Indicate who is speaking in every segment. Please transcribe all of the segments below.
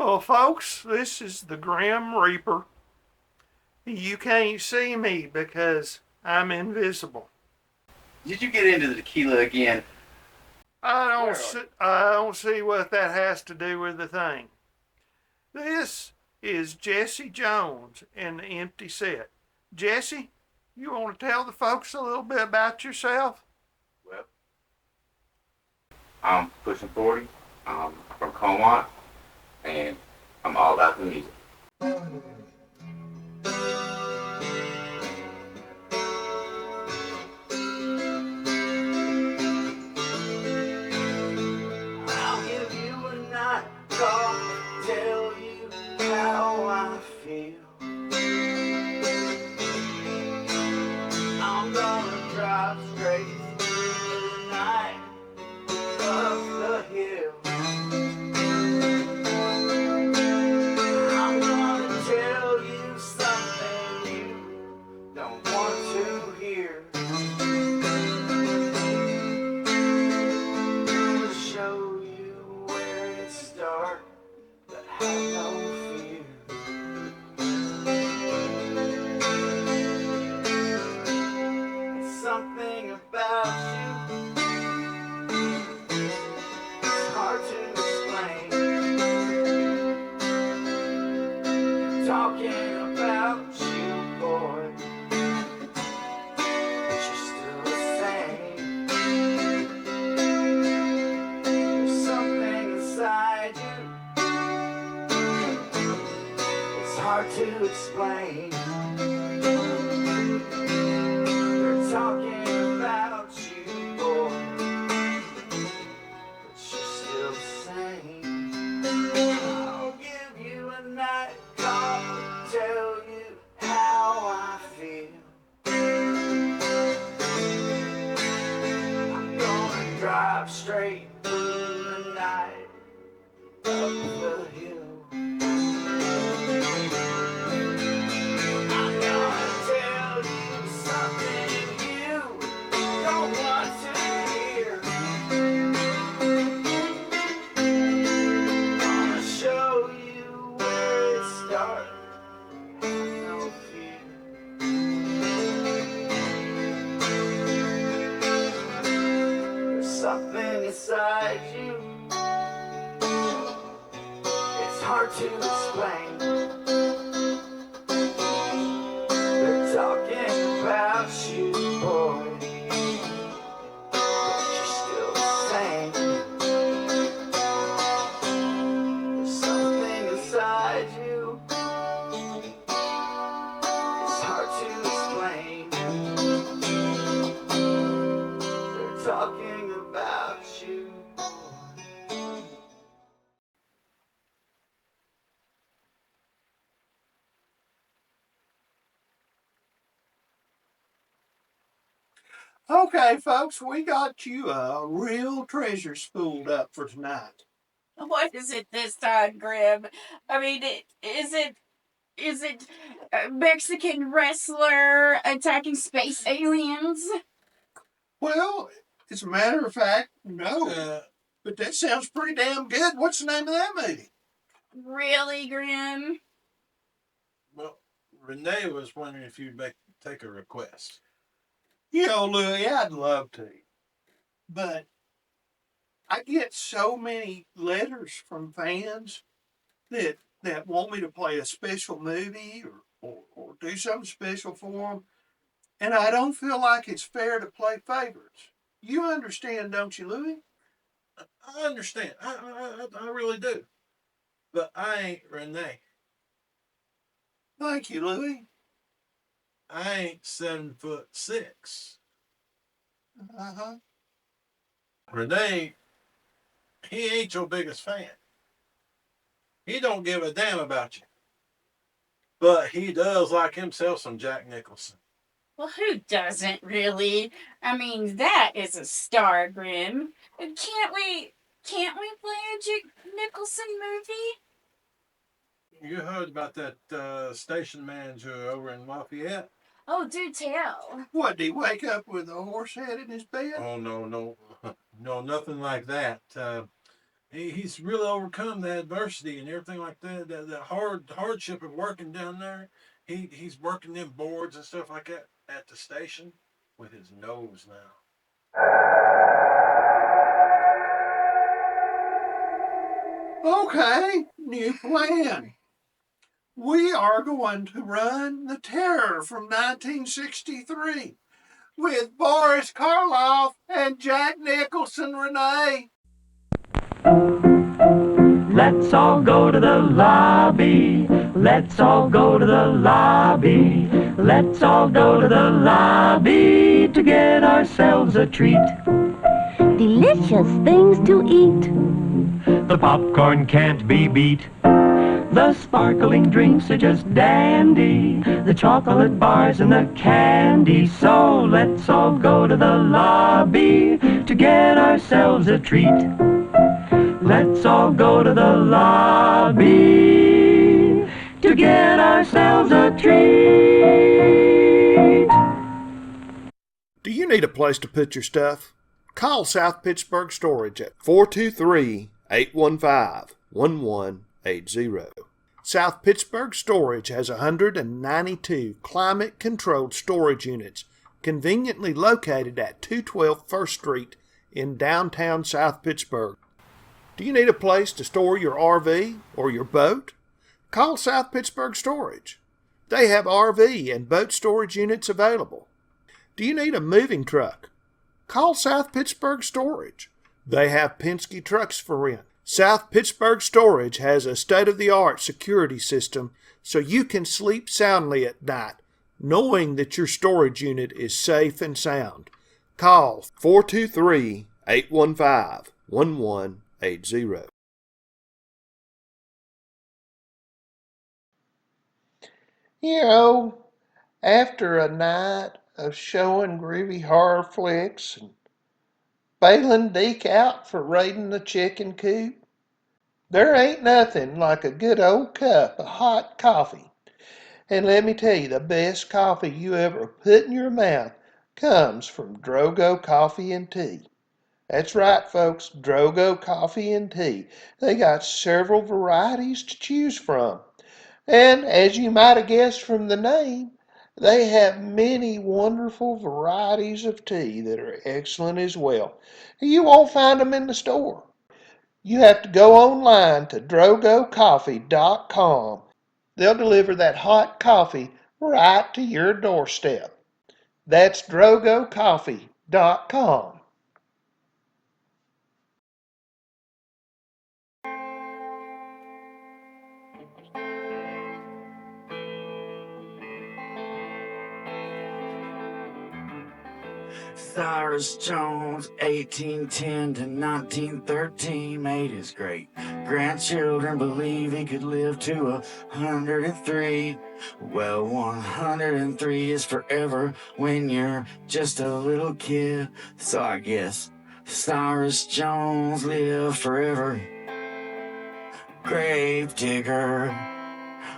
Speaker 1: Well, folks, this is the Grim Reaper. You can't see me because I'm invisible.
Speaker 2: Did you get into the tequila again?
Speaker 1: I don't see what that has to do with the thing. This is Jesse Jones in the empty set. Jesse, you want to tell the folks a little bit about yourself?
Speaker 2: Well, I'm pushing 40. I'm from Comont, and I'm all about the music. I'll give you a night call, tell you how I feel. I'm gonna drive straight through the night up the hill. I'm gonna tell you something you don't want to hear. I'll show you where it starts, but have no fear. It's something about you, it's hard to explain. Talking about you, boy, but you're still the same. There's something inside you, it's hard to explain. They're talking about you, boy, but you're still the same. I'll give you a night call, tell you how I feel. I'm gonna drive straight through the night up the hill. I'm gonna tell you something you don't want to hear. Gonna show you where it starts, no fear. There's something inside you, it's hard to explain. They're talking about you, boy, but you're still the same. There's something inside you, it's hard to explain. They're talking about you, boy.
Speaker 1: Okay, folks, we got you a real treasure spooled up for tonight.
Speaker 3: What is it this time, Grim? I mean, is it a Mexican wrestler attacking space aliens?
Speaker 1: Well, as a matter of fact, no. But that sounds pretty damn good. What's the name of that movie?
Speaker 3: Really, Grim?
Speaker 4: Well, Renee was wondering if you'd take a request.
Speaker 1: You know, Louie, I'd love to. But I get so many letters from fans that want me to play a special movie or do something special for them. And I don't feel like it's fair to play favorites. You understand, don't you, Louie?
Speaker 4: I understand. I really do. But I ain't Renee.
Speaker 1: Thank you, Louie.
Speaker 4: I ain't 7'6".
Speaker 1: Uh-huh.
Speaker 4: Renee, he ain't your biggest fan. He don't give a damn about you. But he does like himself some Jack Nicholson.
Speaker 3: Well, who doesn't really? I mean, that is a star, Grim. Can't we play a Jack Nicholson movie?
Speaker 4: You heard about that station manager over in Lafayette?
Speaker 3: Oh, do tell.
Speaker 1: What, did he wake up with a horse head in his bed?
Speaker 4: Oh, no, no, nothing like that. He's really overcome the adversity and everything like that. The hardship of working down there. He's working them boards and stuff like that at the station with his nose now.
Speaker 1: Okay, new plan. We are going to run The Terror from 1963 with Boris Karloff and Jack Nicholson, Renee.
Speaker 2: Let's all go to the lobby. Let's all go to the lobby. Let's all go to the lobby to get ourselves a treat.
Speaker 5: Delicious things to eat.
Speaker 2: The popcorn can't be beat. The sparkling drinks are just dandy. The chocolate bars and the candy. So let's all go to the lobby to get ourselves a treat. Let's all go to the lobby to get ourselves a treat.
Speaker 1: Do you need a place to put your stuff? Call South Pittsburgh Storage at 423-815-1180. South Pittsburgh Storage has 192 climate-controlled storage units conveniently located at 212 First Street in downtown South Pittsburgh. Do you need a place to store your RV or your boat? Call South Pittsburgh Storage. They have RV and boat storage units available. Do you need a moving truck? Call South Pittsburgh Storage. They have Penske trucks for rent. South Pittsburgh Storage has a state-of-the-art security system so you can sleep soundly at night, knowing that your storage unit is safe and sound. Call 423-815-1180. You know, after a night of showing groovy horror flicks and bailing Deke out for raiding the chicken coop, there ain't nothing like a good old cup of hot coffee. And let me tell you, the best coffee you ever put in your mouth comes from Drogo Coffee and Tea. That's right, folks, Drogo Coffee and Tea. They got several varieties to choose from. And as you might have guessed from the name, they have many wonderful varieties of tea that are excellent as well. You won't find them in the store. You have to go online to drogocoffee.com. They'll deliver that hot coffee right to your doorstep. That's drogocoffee.com.
Speaker 2: Cyrus Jones, 1810 to 1913, made his great grandchildren believe he could live to 103. Well, 103 is forever when you're just a little kid. So I guess Cyrus Jones lived forever. Grave digger,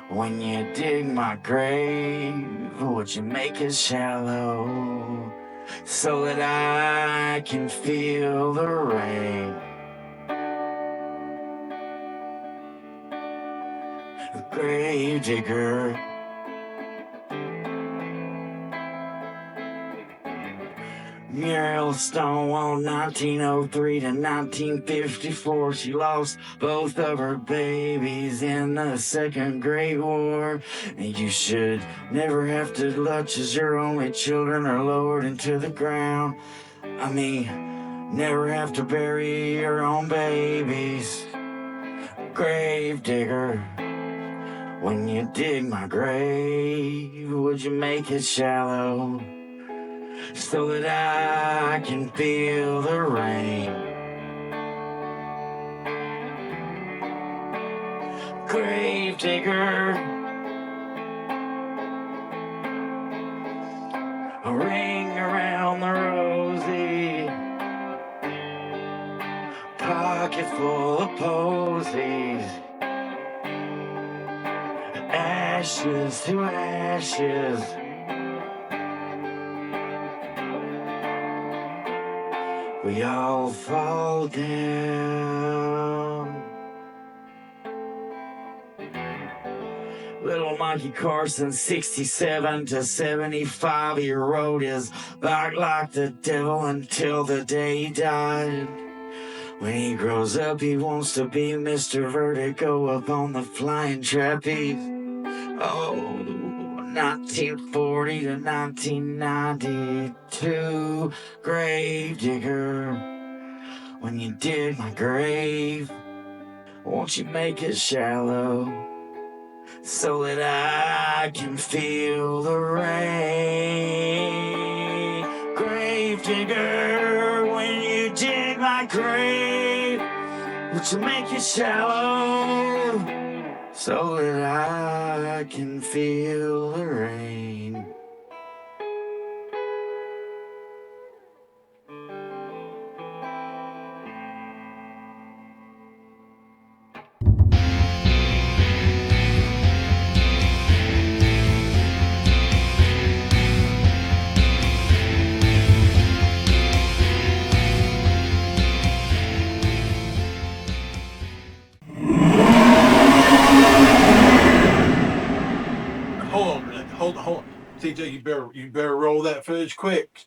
Speaker 2: when you dig my grave, would you make it shallow so that I can feel the rain? Grave digger, Muriel Stonewall, 1903 to 1954. She lost both of her babies in the Second Great War. And you should never have to clutch as your only children are lowered into the ground. I mean, never have to bury your own babies. Grave digger, when you dig my grave, would you make it shallow so that I can feel the rain? Grave digger, a ring around the rosy, pocket full of posies, ashes to ashes. we all fall down. Little Monkey Carson, 67 to 75, he rode his bike like the devil until the day he died. When he grows up, he wants to be Mr. Vertigo up on the flying trapeze. Oh, 1940 to 1992, Gravedigger, when you dig my grave, won't you make it shallow so that I can feel the rain? Gravedigger, when you dig my grave, won't you make it shallow so that I can feel the rain?
Speaker 4: Hold on, Renee. Hold on. TJ, you better roll that footage quick.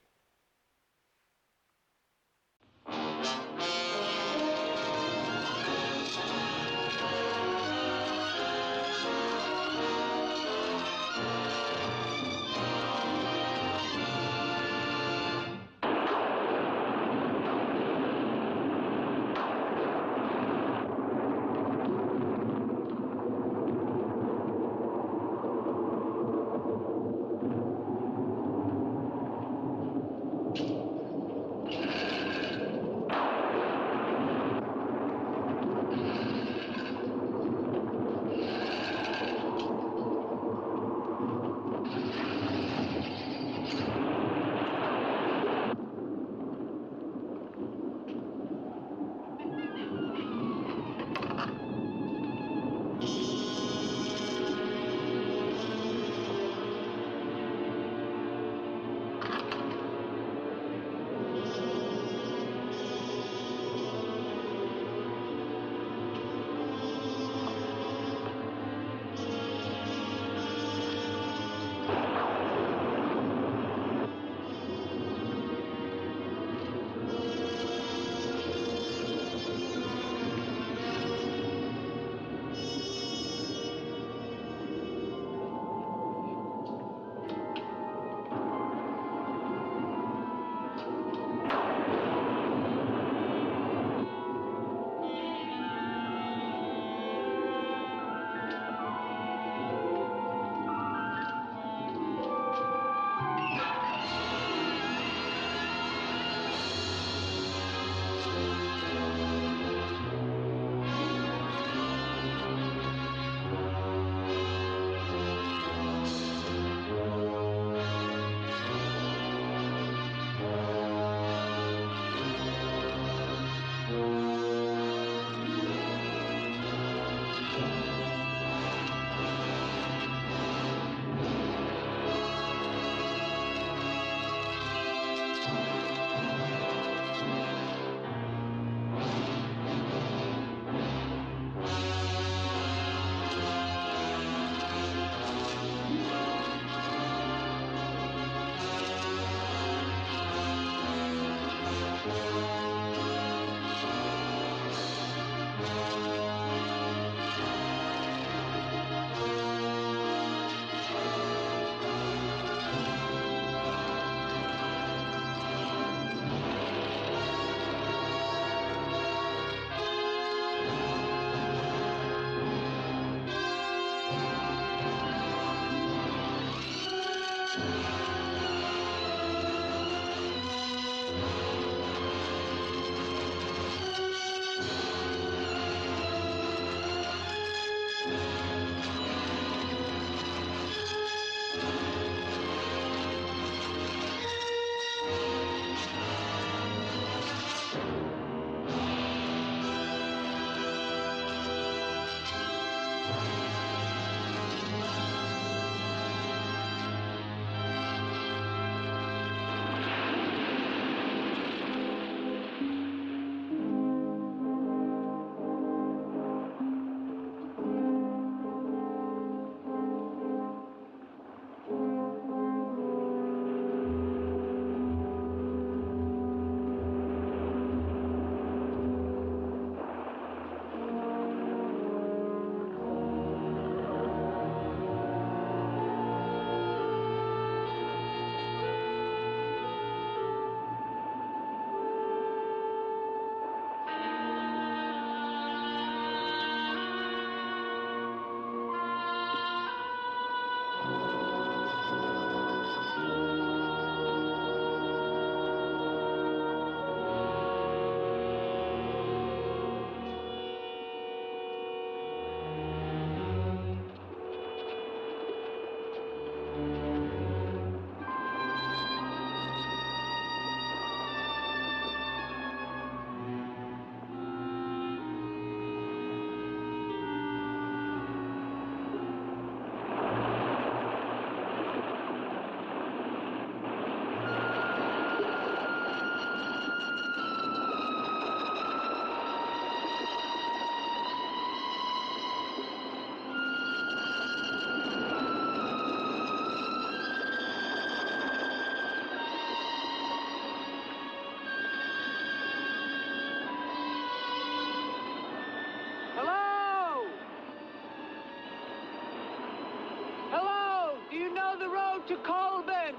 Speaker 6: to Colburn.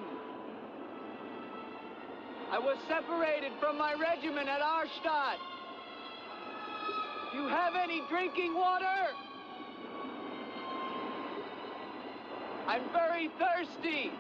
Speaker 6: I was separated from my regiment at Arstadt. Do you have any drinking water? I'm very thirsty.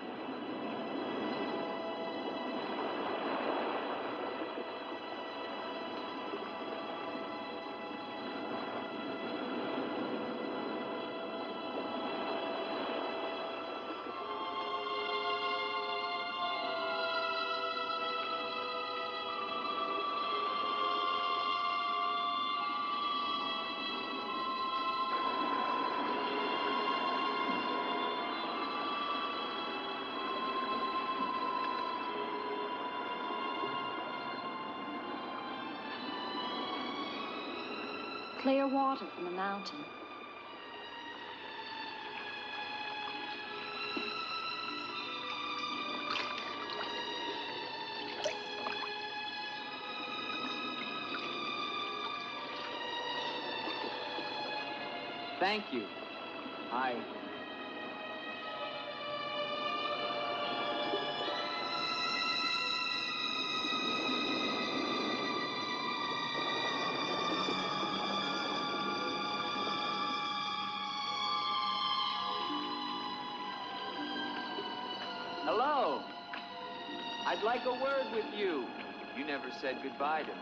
Speaker 5: Clear water from the mountain.
Speaker 6: Thank you. Hello. I'd like a word with you. You never said goodbye to me.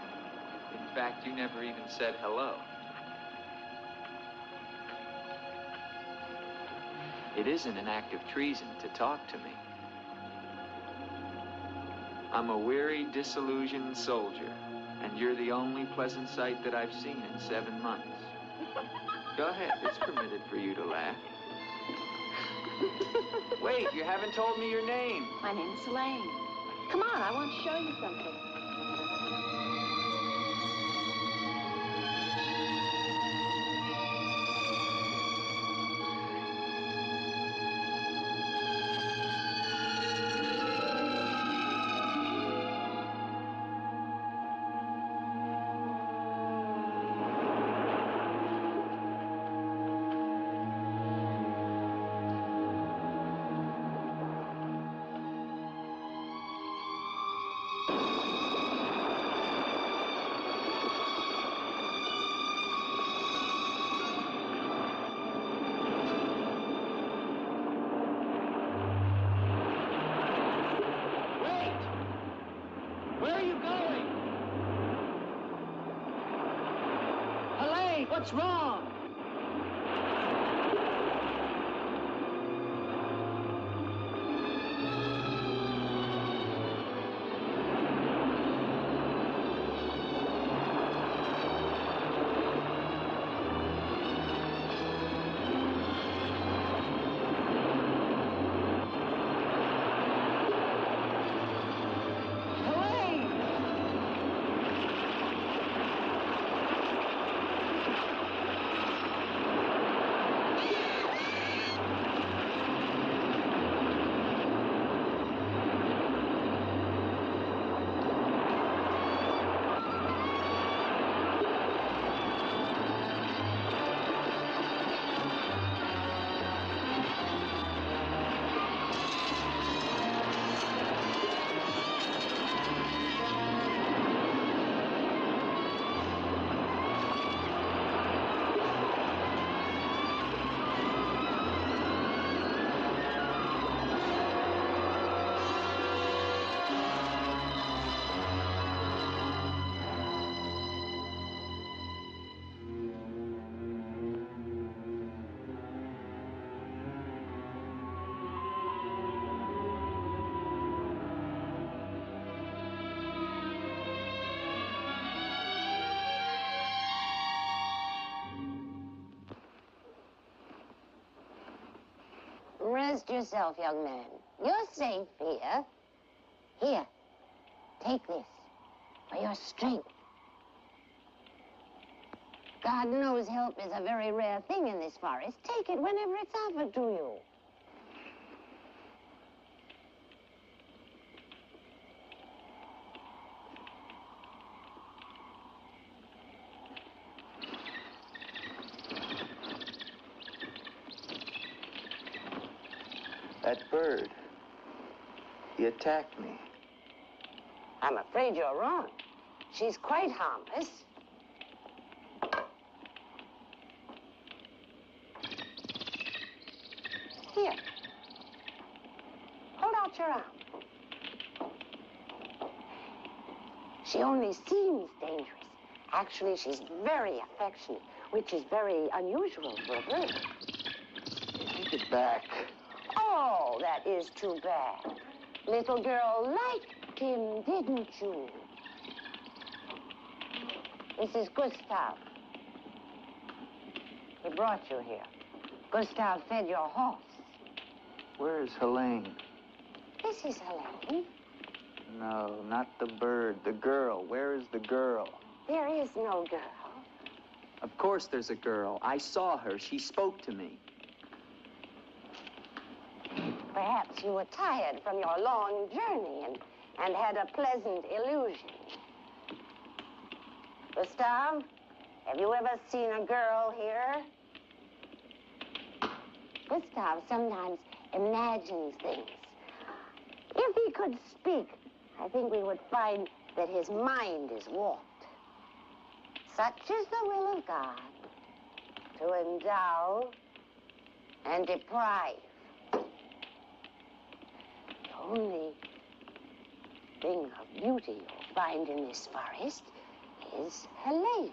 Speaker 6: In fact, you never even said hello. It isn't an act of treason to talk to me. I'm a weary, disillusioned soldier, and you're the only pleasant sight that I've seen in 7 months. Go ahead, it's permitted for you to laugh. Wait, you haven't told me your name.
Speaker 5: My name's Elaine. Come on, I want to show you something.
Speaker 6: What's wrong?
Speaker 7: Rest yourself, young man. You're safe here. Here, take this for your strength. God knows help is a very rare thing in this forest. Take it whenever it's offered to you.
Speaker 6: That bird, She attacked me.
Speaker 7: I'm afraid you're wrong. She's quite harmless. Here. Hold out your arm. She only seems dangerous. Actually, she's very affectionate, which is very unusual for a bird.
Speaker 6: Take it back.
Speaker 7: Oh, that is too bad. Little girl liked him, didn't you? This is Gustav. He brought you here. Gustav fed your horse.
Speaker 6: Where's Helene?
Speaker 7: This is Helene.
Speaker 6: No, not the bird. The girl. Where is the girl?
Speaker 7: There is no girl.
Speaker 6: Of course there's a girl. I saw her. She spoke to me.
Speaker 7: Perhaps you were tired from your long journey and had a pleasant illusion. Gustav, have you ever seen a girl here? Gustav sometimes imagines things. If he could speak, I think we would find that his mind is warped. Such is the will of God, to endow and deprive. The only thing of beauty you'll find in this forest is Helene.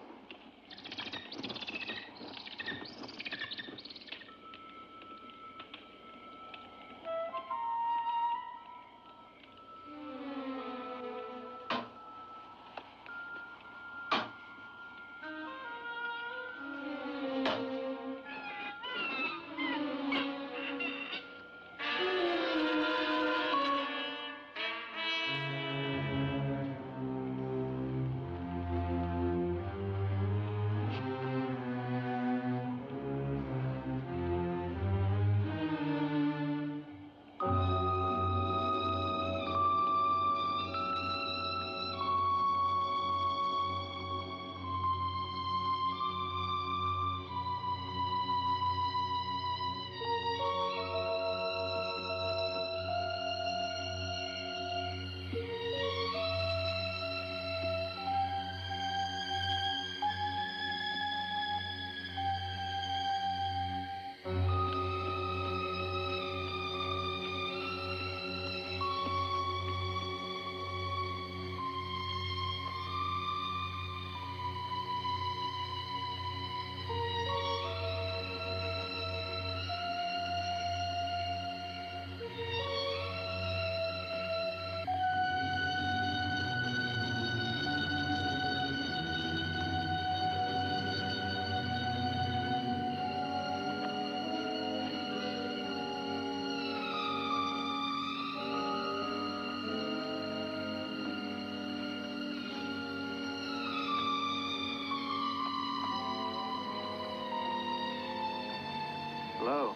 Speaker 6: Hello.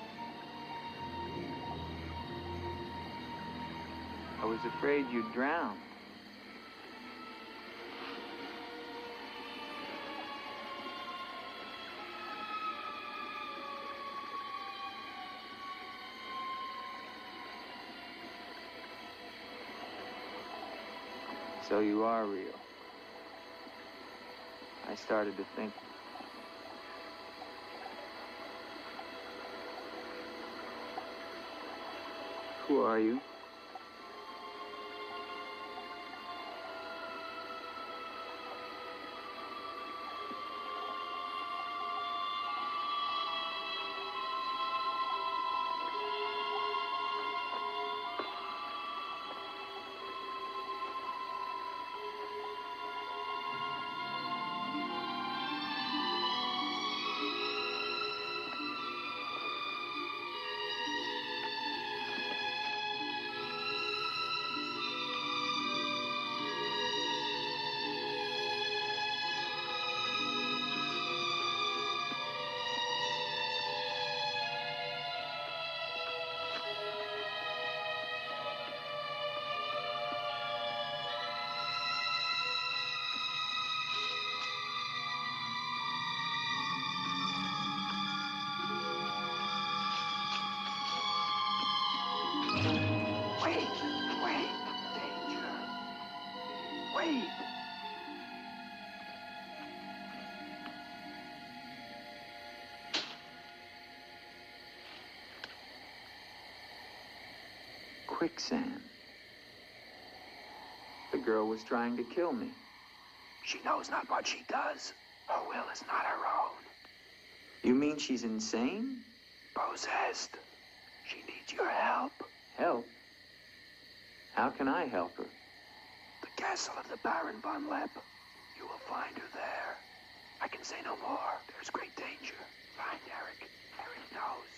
Speaker 6: I was afraid you'd drown. So you are real. I started to think. Who are you? quicksand. The girl was trying to kill me.
Speaker 8: She knows not what she does. Her will is not her own.
Speaker 6: You mean she's insane?
Speaker 8: Possessed. She needs your help.
Speaker 6: Help? How can I help her?
Speaker 8: The castle of the Baron von Lepp. You will find her there. I can say no more. There's great danger. Find Eric. Eric knows.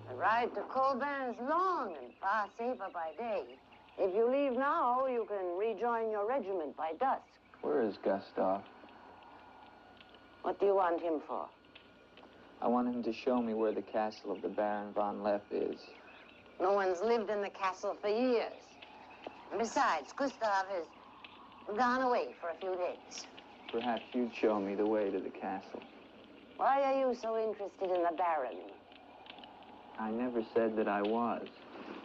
Speaker 7: The ride to Colburn is long and far safer by day. If you leave now, you can rejoin your regiment by dusk.
Speaker 6: Where is Gustav?
Speaker 7: What do you want him for?
Speaker 6: I want him to show me where the castle of the Baron von Lepp is.
Speaker 7: No one's lived in the castle for years. And besides, Gustav has gone away for a few days.
Speaker 6: Perhaps you'd show me the way to the castle.
Speaker 7: Why are you so interested in the Baron?
Speaker 6: I never said that I was,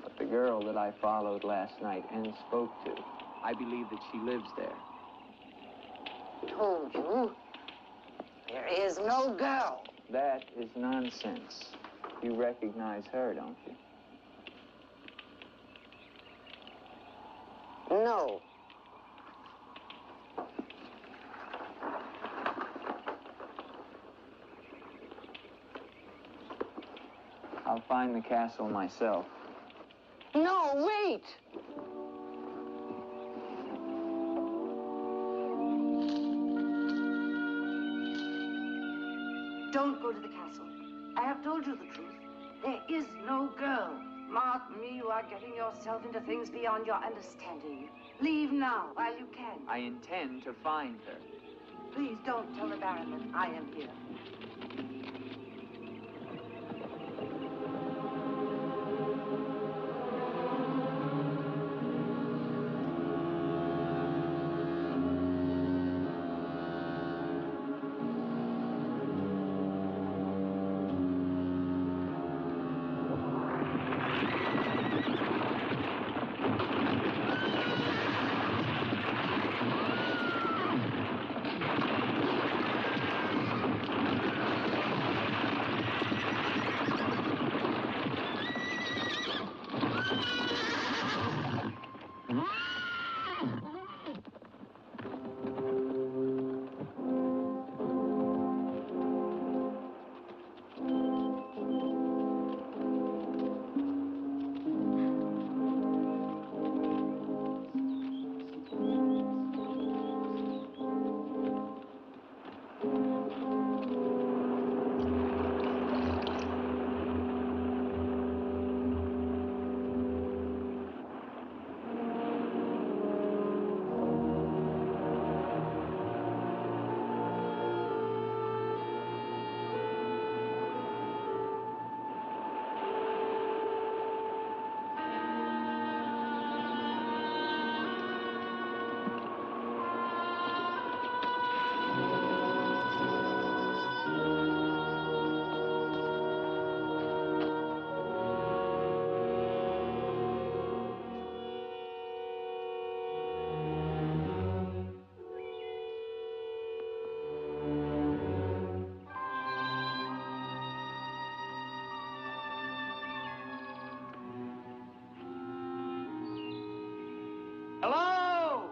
Speaker 6: but the girl that I followed last night and spoke to, I believe that she lives there.
Speaker 7: Told you. There is no girl.
Speaker 6: That is nonsense. You recognize her, don't you?
Speaker 7: No.
Speaker 6: I'll find the castle myself.
Speaker 7: No, wait! Don't go to the castle. I have told you the truth. There is no girl. Mark me, you are getting yourself into things beyond your understanding. Leave now, while you can.
Speaker 6: I intend to find her.
Speaker 7: Please don't tell the Baron that I am here.
Speaker 6: Hello?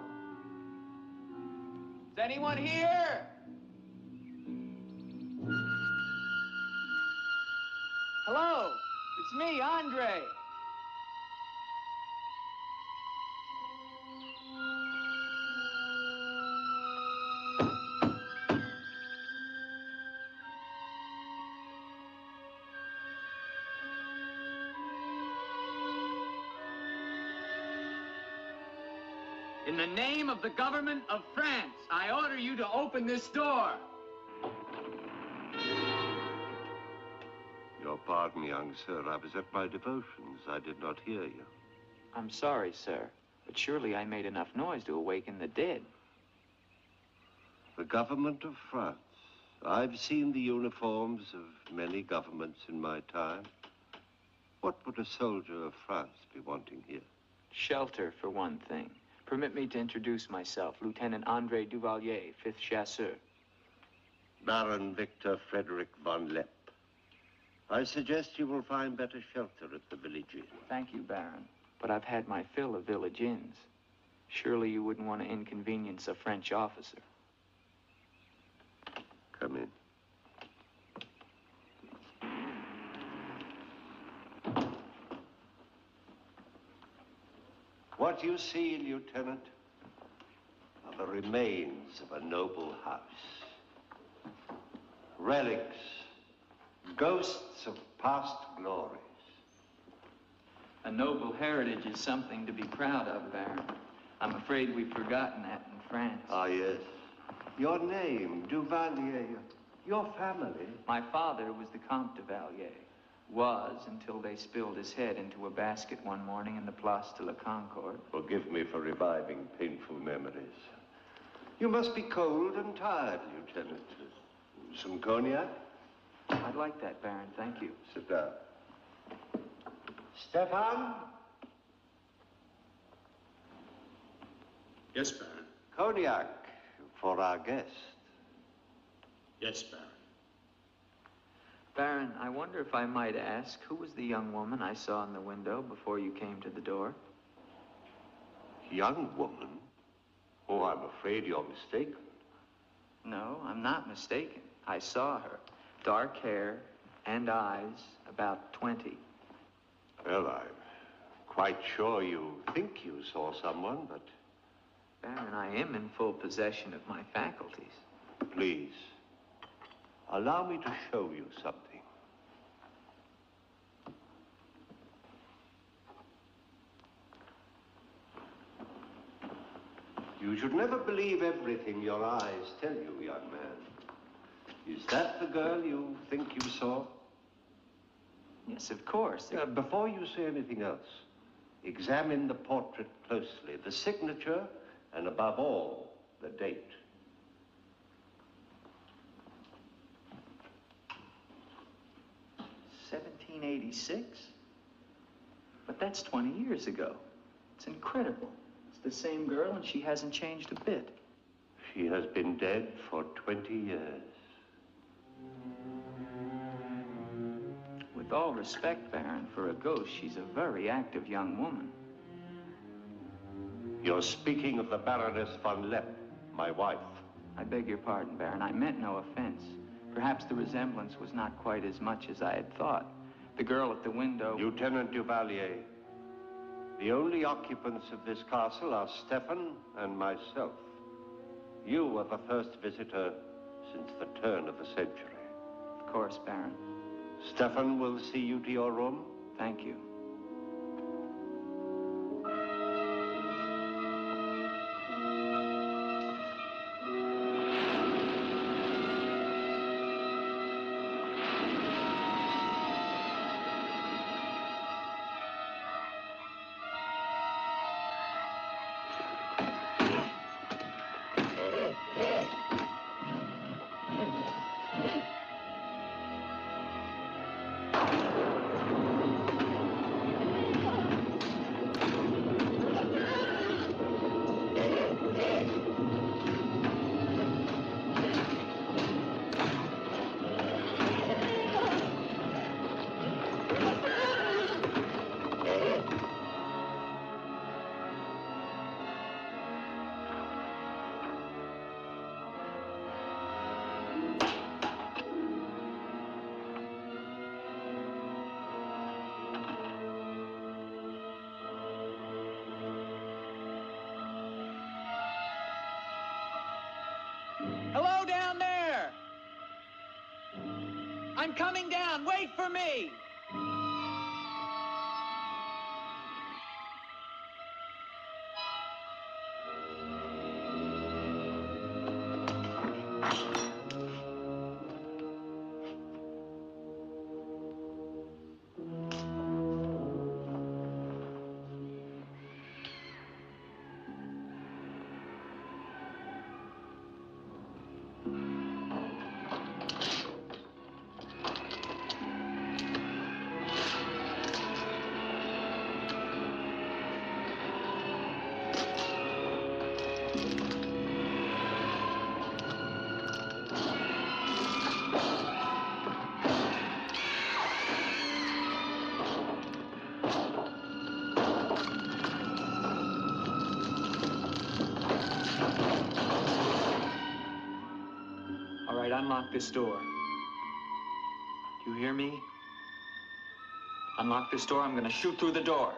Speaker 6: Is anyone here? Hello? It's me, Andre. In the name of the government of France, I order you to open this door.
Speaker 9: Your pardon, young sir. I was at my devotions. I did not hear you.
Speaker 6: I'm sorry, sir, but surely I made enough noise to awaken the dead.
Speaker 9: The government of France. I've seen the uniforms of many governments in my time. What would a soldier of France be wanting here?
Speaker 6: Shelter, for one thing. Permit me to introduce myself, Lieutenant André Duvalier, 5th Chasseur.
Speaker 9: Baron Victor Frederick von Lepp. I suggest you will find better shelter at the Village Inn.
Speaker 6: Thank you, Baron. But I've had my fill of village inns. Surely you wouldn't want to inconvenience a French officer.
Speaker 9: Come in. What you see, Lieutenant, are the remains of a noble house. Relics, ghosts of past glories.
Speaker 6: A noble heritage is something to be proud of, Baron. I'm afraid we've forgotten that in France.
Speaker 9: Ah, yes. Your name, Duvalier, your family.
Speaker 6: My father was the Comte de Valier. Was until they spilled his head into a basket one morning in the Place de la Concorde.
Speaker 9: Forgive me for reviving painful memories. You must be cold and tired, Lieutenant. Some cognac?
Speaker 6: I'd like that, Baron. Thank you.
Speaker 9: Sit down. Stefan?
Speaker 10: Yes, Baron.
Speaker 9: Cognac for our guest.
Speaker 10: Yes, Baron.
Speaker 6: Baron, I wonder if I might ask, who was the young woman I saw in the window before you came to the door?
Speaker 9: Young woman? Oh, I'm afraid you're mistaken.
Speaker 6: No, I'm not mistaken. I saw her. Dark hair and eyes, about 20.
Speaker 9: Well, I'm quite sure you think you saw someone, but...
Speaker 6: Baron, I am in full possession of my faculties.
Speaker 9: Please, allow me to show you something. You should never believe everything your eyes tell you, young man. Is that the girl you think you saw?
Speaker 6: Yes, of course.
Speaker 9: Before you say anything else, examine the portrait closely, the signature, and above all, the date.
Speaker 6: $1786? But that's 20 years ago. It's incredible. It's the same girl and she hasn't changed a bit.
Speaker 9: She has been dead for 20 years.
Speaker 6: With all respect, Baron, for a ghost, she's a very active young woman.
Speaker 9: You're speaking of the Baroness von Lepp, my wife.
Speaker 6: I beg your pardon, Baron. I meant no offense. Perhaps the resemblance was not quite as much as I had thought. The girl at the window...
Speaker 9: Lieutenant Duvalier, the only occupants of this castle are Stefan and myself. You are the first visitor since the turn of the century.
Speaker 6: Of course, Baron.
Speaker 9: Stefan will see you to your room.
Speaker 6: Thank you.
Speaker 11: Hello down there! I'm coming down. Wait for me!
Speaker 6: unlock this door. Do you hear me? Unlock this door, I'm gonna shoot through the door.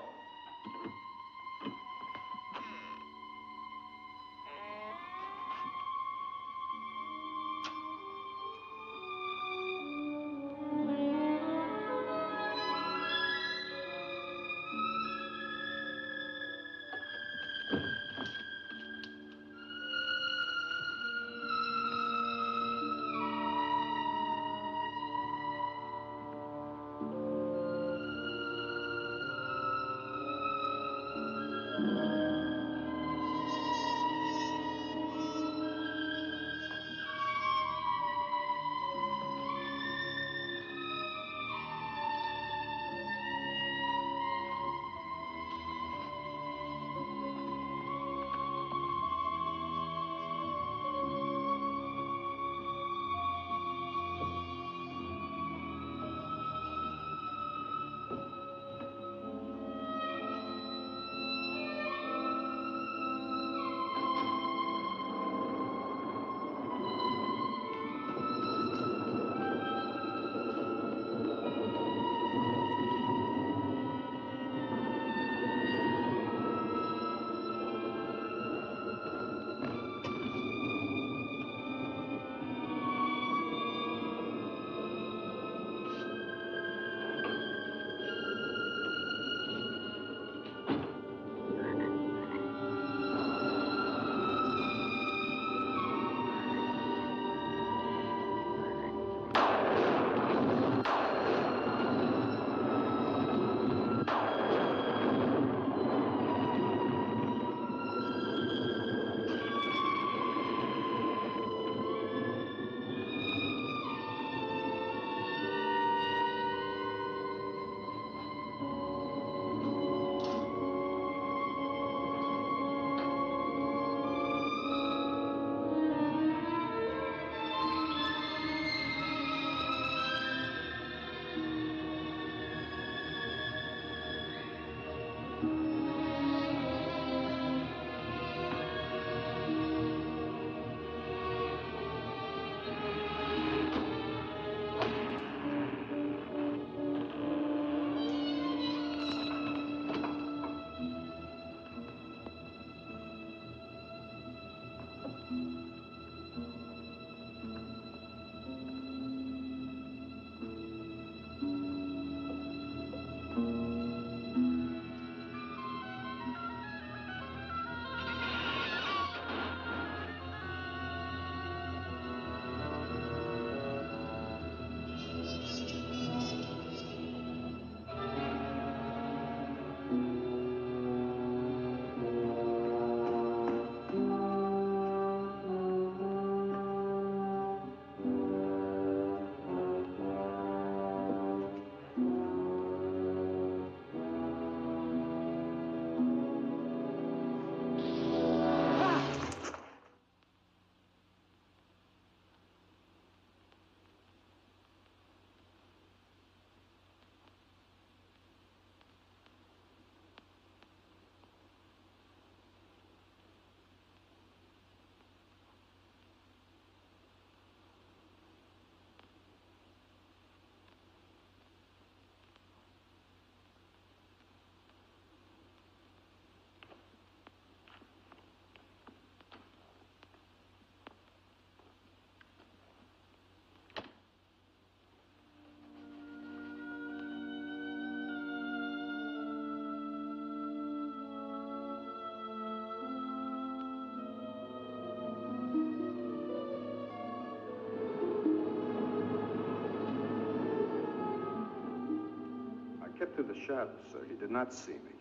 Speaker 12: Kept through the shadows, sir. He did not see me.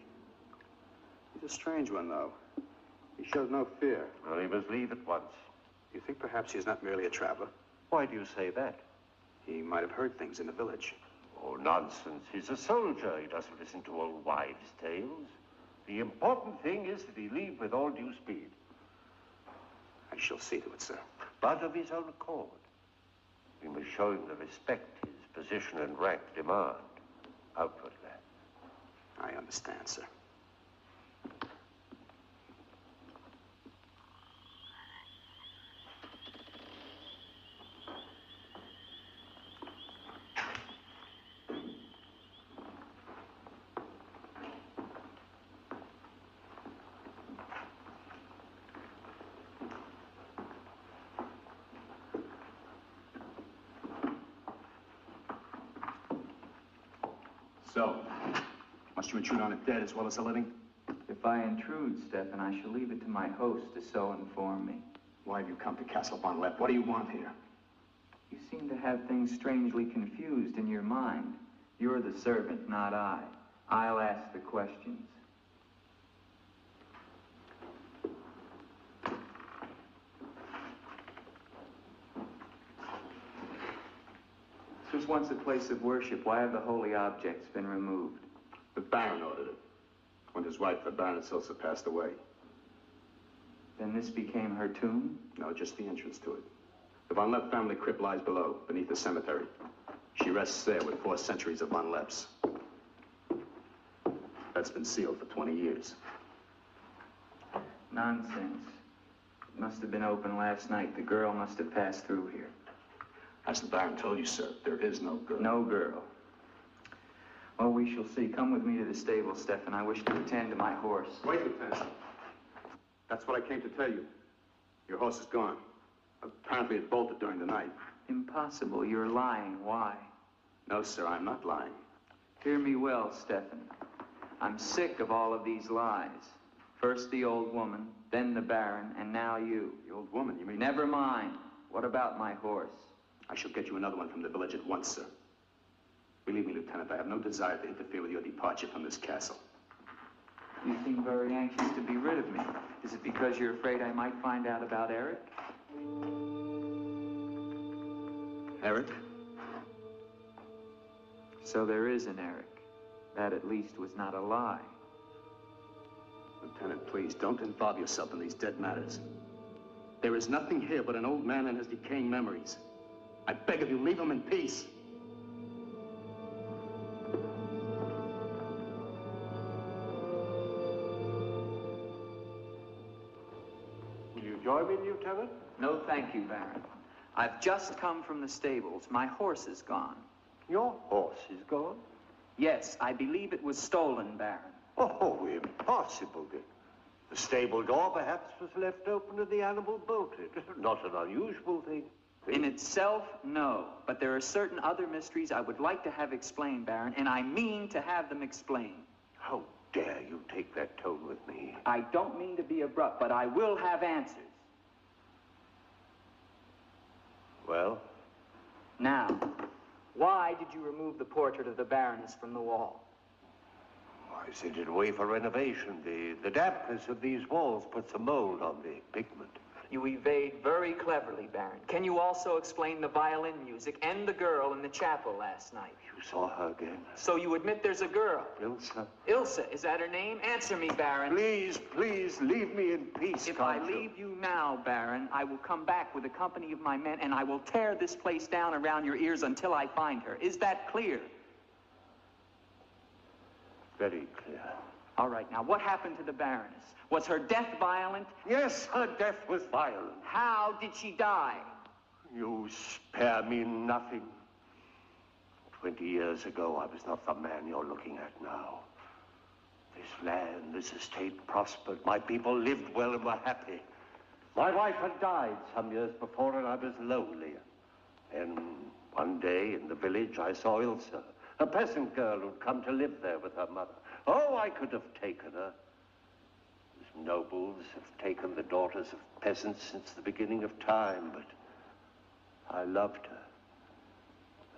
Speaker 12: He's a strange one, though. He showed no fear.
Speaker 9: Well, he must leave at once.
Speaker 12: You think perhaps he's not merely a traveler?
Speaker 9: Why do you say that?
Speaker 12: He might have heard things in the village.
Speaker 9: Oh, nonsense. He's a soldier. He doesn't listen to old wives' tales. The important thing is that he leave with all due speed.
Speaker 12: I shall see to it, sir.
Speaker 9: But of his own accord. We must show him the respect his position and rank demand. Outwardly.
Speaker 12: I understand, sir. So, must you intrude on the dead as well as the living?
Speaker 6: If I intrude, Stefan, I shall leave it to my host to so inform me.
Speaker 12: Why have you come to Castle Von Lepp? What do you want here?
Speaker 6: You seem to have things strangely confused in your mind. You're the servant, not I. I'll ask the questions. This was once a place of worship. Why have the holy objects been removed?
Speaker 12: The Baron ordered it. When his wife, the Baroness Ilsa, passed away.
Speaker 6: Then this became her tomb?
Speaker 12: No, just the entrance to it. The Von Lepp family crypt lies below, beneath the cemetery. She rests there with 4 centuries of Von Lepps. That's been sealed for 20 years.
Speaker 6: Nonsense. It must have been open last night. The girl must have passed through here.
Speaker 12: As the Baron told you, sir, there is no girl.
Speaker 6: No girl. Well, we shall see. Come with me to the stable, Stefan. I wish to attend to my horse.
Speaker 12: Wait, Lieutenant. That's what I came to tell you. Your horse is gone. Apparently it bolted during the night.
Speaker 6: Impossible. You're lying. Why?
Speaker 12: No, sir, I'm not lying.
Speaker 6: Hear me well, Stefan. I'm sick of all of these lies. First the old woman, then the Baron, and now you.
Speaker 12: The old woman, you mean?
Speaker 6: Never mind. What about my horse?
Speaker 12: I shall get you another one from the village at once, sir. Believe me, Lieutenant, I have no desire to interfere with your departure from this castle.
Speaker 6: You seem very anxious to be rid of me. Is it because you're afraid I might find out about Eric?
Speaker 12: Eric?
Speaker 6: So there is an Eric. That at least was not a lie.
Speaker 12: Lieutenant, please, don't involve yourself in these dead matters. There is nothing here but an old man and his decaying memories. I beg of you, leave him in peace.
Speaker 9: Will you join me, Lieutenant?
Speaker 6: No, thank you, Baron. I've just come from the stables. My horse is gone.
Speaker 9: Your horse is gone?
Speaker 6: Yes, I believe it was stolen, Baron.
Speaker 9: Oh, impossible, Dick. The stable door perhaps was left open and the animal bolted. Not an unusual thing.
Speaker 6: In itself, no. But there are certain other mysteries I would like to have explained, Baron, and I mean to have them explained.
Speaker 9: How dare you take that tone with me?
Speaker 6: I don't mean to be abrupt, but I will have answers.
Speaker 9: Well?
Speaker 6: Now, why did you remove the portrait of the Baroness from the wall?
Speaker 9: I sent it away for renovation. The dampness of these walls puts a mold on the pigment.
Speaker 6: You evade very cleverly, Baron. Can you also explain the violin music and the girl in the chapel last night?
Speaker 9: You saw her again?
Speaker 6: So you admit there's a girl?
Speaker 9: Ilsa.
Speaker 6: Ilsa, is that her name? Answer me, Baron.
Speaker 9: Please, please, leave me in peace,
Speaker 6: If I leave you now, Baron, I will come back with a company of my men and I will tear this place down around your ears until I find her. Is that clear?
Speaker 9: Very clear.
Speaker 6: All right, now what happened to the Baroness? Was her death violent?
Speaker 9: Yes, her death was violent.
Speaker 6: How did she die?
Speaker 9: You spare me nothing. 20 years ago, I was not the man you're looking at now. This land, this estate prospered. My people lived well and were happy. My wife had died some years before, and I was lonely. And one day in the village, I saw Ilsa, a peasant girl who'd come to live there with her mother. Oh, I could have taken her. As nobles have taken the daughters of peasants since the beginning of time, but I loved her.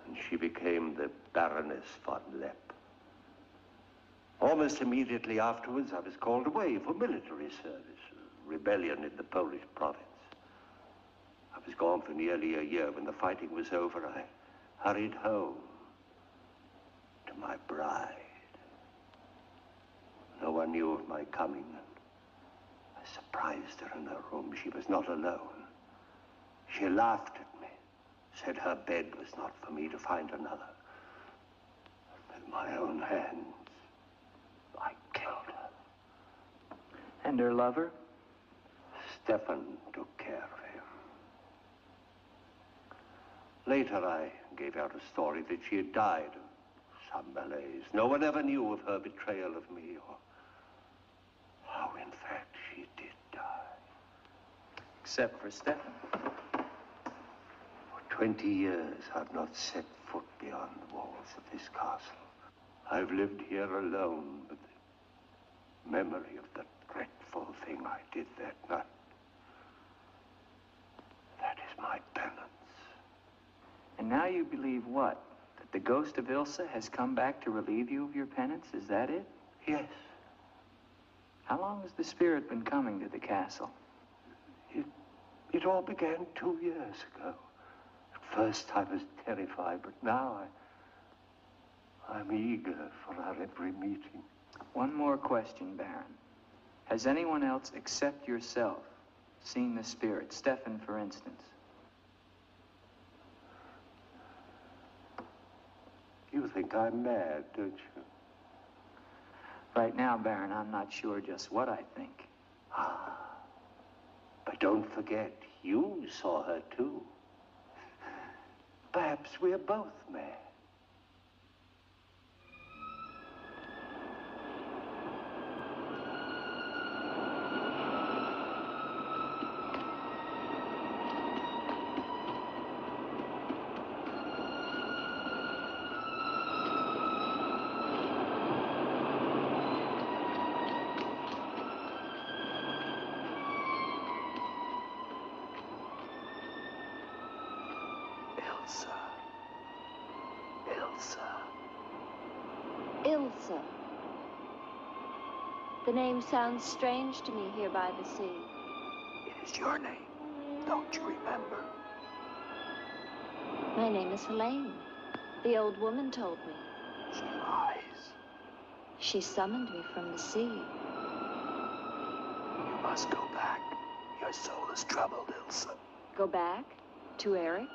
Speaker 9: And she became the Baroness von Lepp. Almost immediately afterwards, I was called away for military service, a rebellion in the Polish province. I was gone for nearly a year. When the fighting was over, I hurried home to my bride. No one knew of my coming. I surprised her in her room. She was not alone. She laughed at me, said her bed was not for me to find another. With my own hands, I killed her.
Speaker 6: And her lover?
Speaker 9: Stefan took care of him. Later, I gave out a story that she had died of some malaise. No one ever knew of her betrayal of me, or how, in fact, she did die.
Speaker 6: Except for Stefan.
Speaker 9: For 20 years, I've not set foot beyond the walls of this castle. I've lived here alone with the memory of the dreadful thing I did that night. That is my penance.
Speaker 6: And now you believe what? That the ghost of Ilsa has come back to relieve you of your penance? Is that it?
Speaker 9: Yes.
Speaker 6: How long has the spirit been coming to the castle?
Speaker 9: It all began 2 years ago. At first I was terrified, but now I'm eager for our every meeting.
Speaker 6: One more question, Baron. Has anyone else except yourself seen the spirit? Stefan, for instance.
Speaker 9: You think I'm mad, don't you?
Speaker 6: Right now, Baron, I'm not sure just what I think.
Speaker 9: But don't forget, you saw her too. Perhaps we're both mad.
Speaker 5: Ilsa. The name sounds strange to me here by the sea.
Speaker 8: It is your name. Don't you remember?
Speaker 5: My name is Helene. The old woman told me.
Speaker 8: She lies.
Speaker 5: She summoned me from the sea.
Speaker 8: You must go back. Your soul is troubled, Ilsa.
Speaker 5: Go back? To Eric?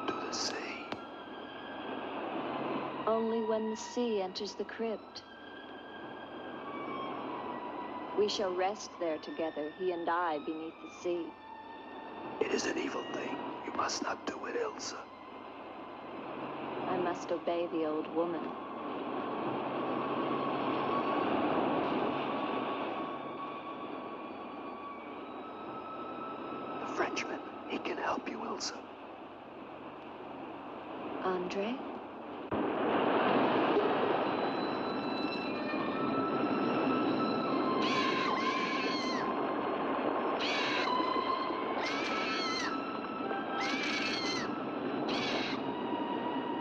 Speaker 8: To the sea.
Speaker 5: Only when the sea enters the crypt. We shall rest there together, he and I, beneath the sea.
Speaker 8: It is an evil thing. You must not do it, Ilsa.
Speaker 5: I must obey the old woman.
Speaker 8: The Frenchman, he can help you, Ilsa.
Speaker 5: Andre?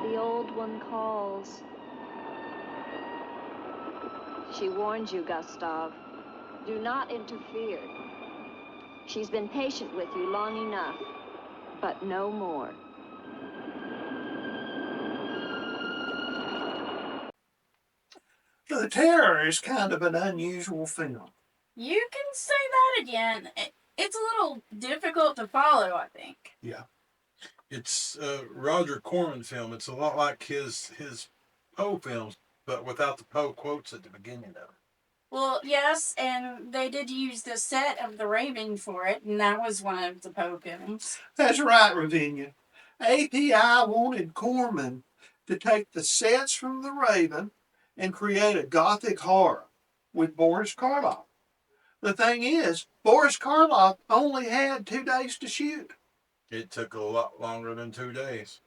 Speaker 5: The old one calls. She warns you, Gustav. Do not interfere. She's been patient with you long enough, but no more.
Speaker 1: The Terror is kind of an unusual film.
Speaker 3: You can say that again. It's a little difficult to follow, I think.
Speaker 4: Yeah. It's a Roger Corman film. It's a lot like his Poe films, but without the Poe quotes at the beginning of it.
Speaker 3: Well, yes, and they did use the set of The Raven for it, and that was one of the Poe films.
Speaker 1: That's right, Ravinia. API wanted Corman to take the sets from The Raven and create a gothic horror with Boris Karloff. The thing is, Boris Karloff only had 2 days to shoot.
Speaker 4: It took a lot longer than 2 days.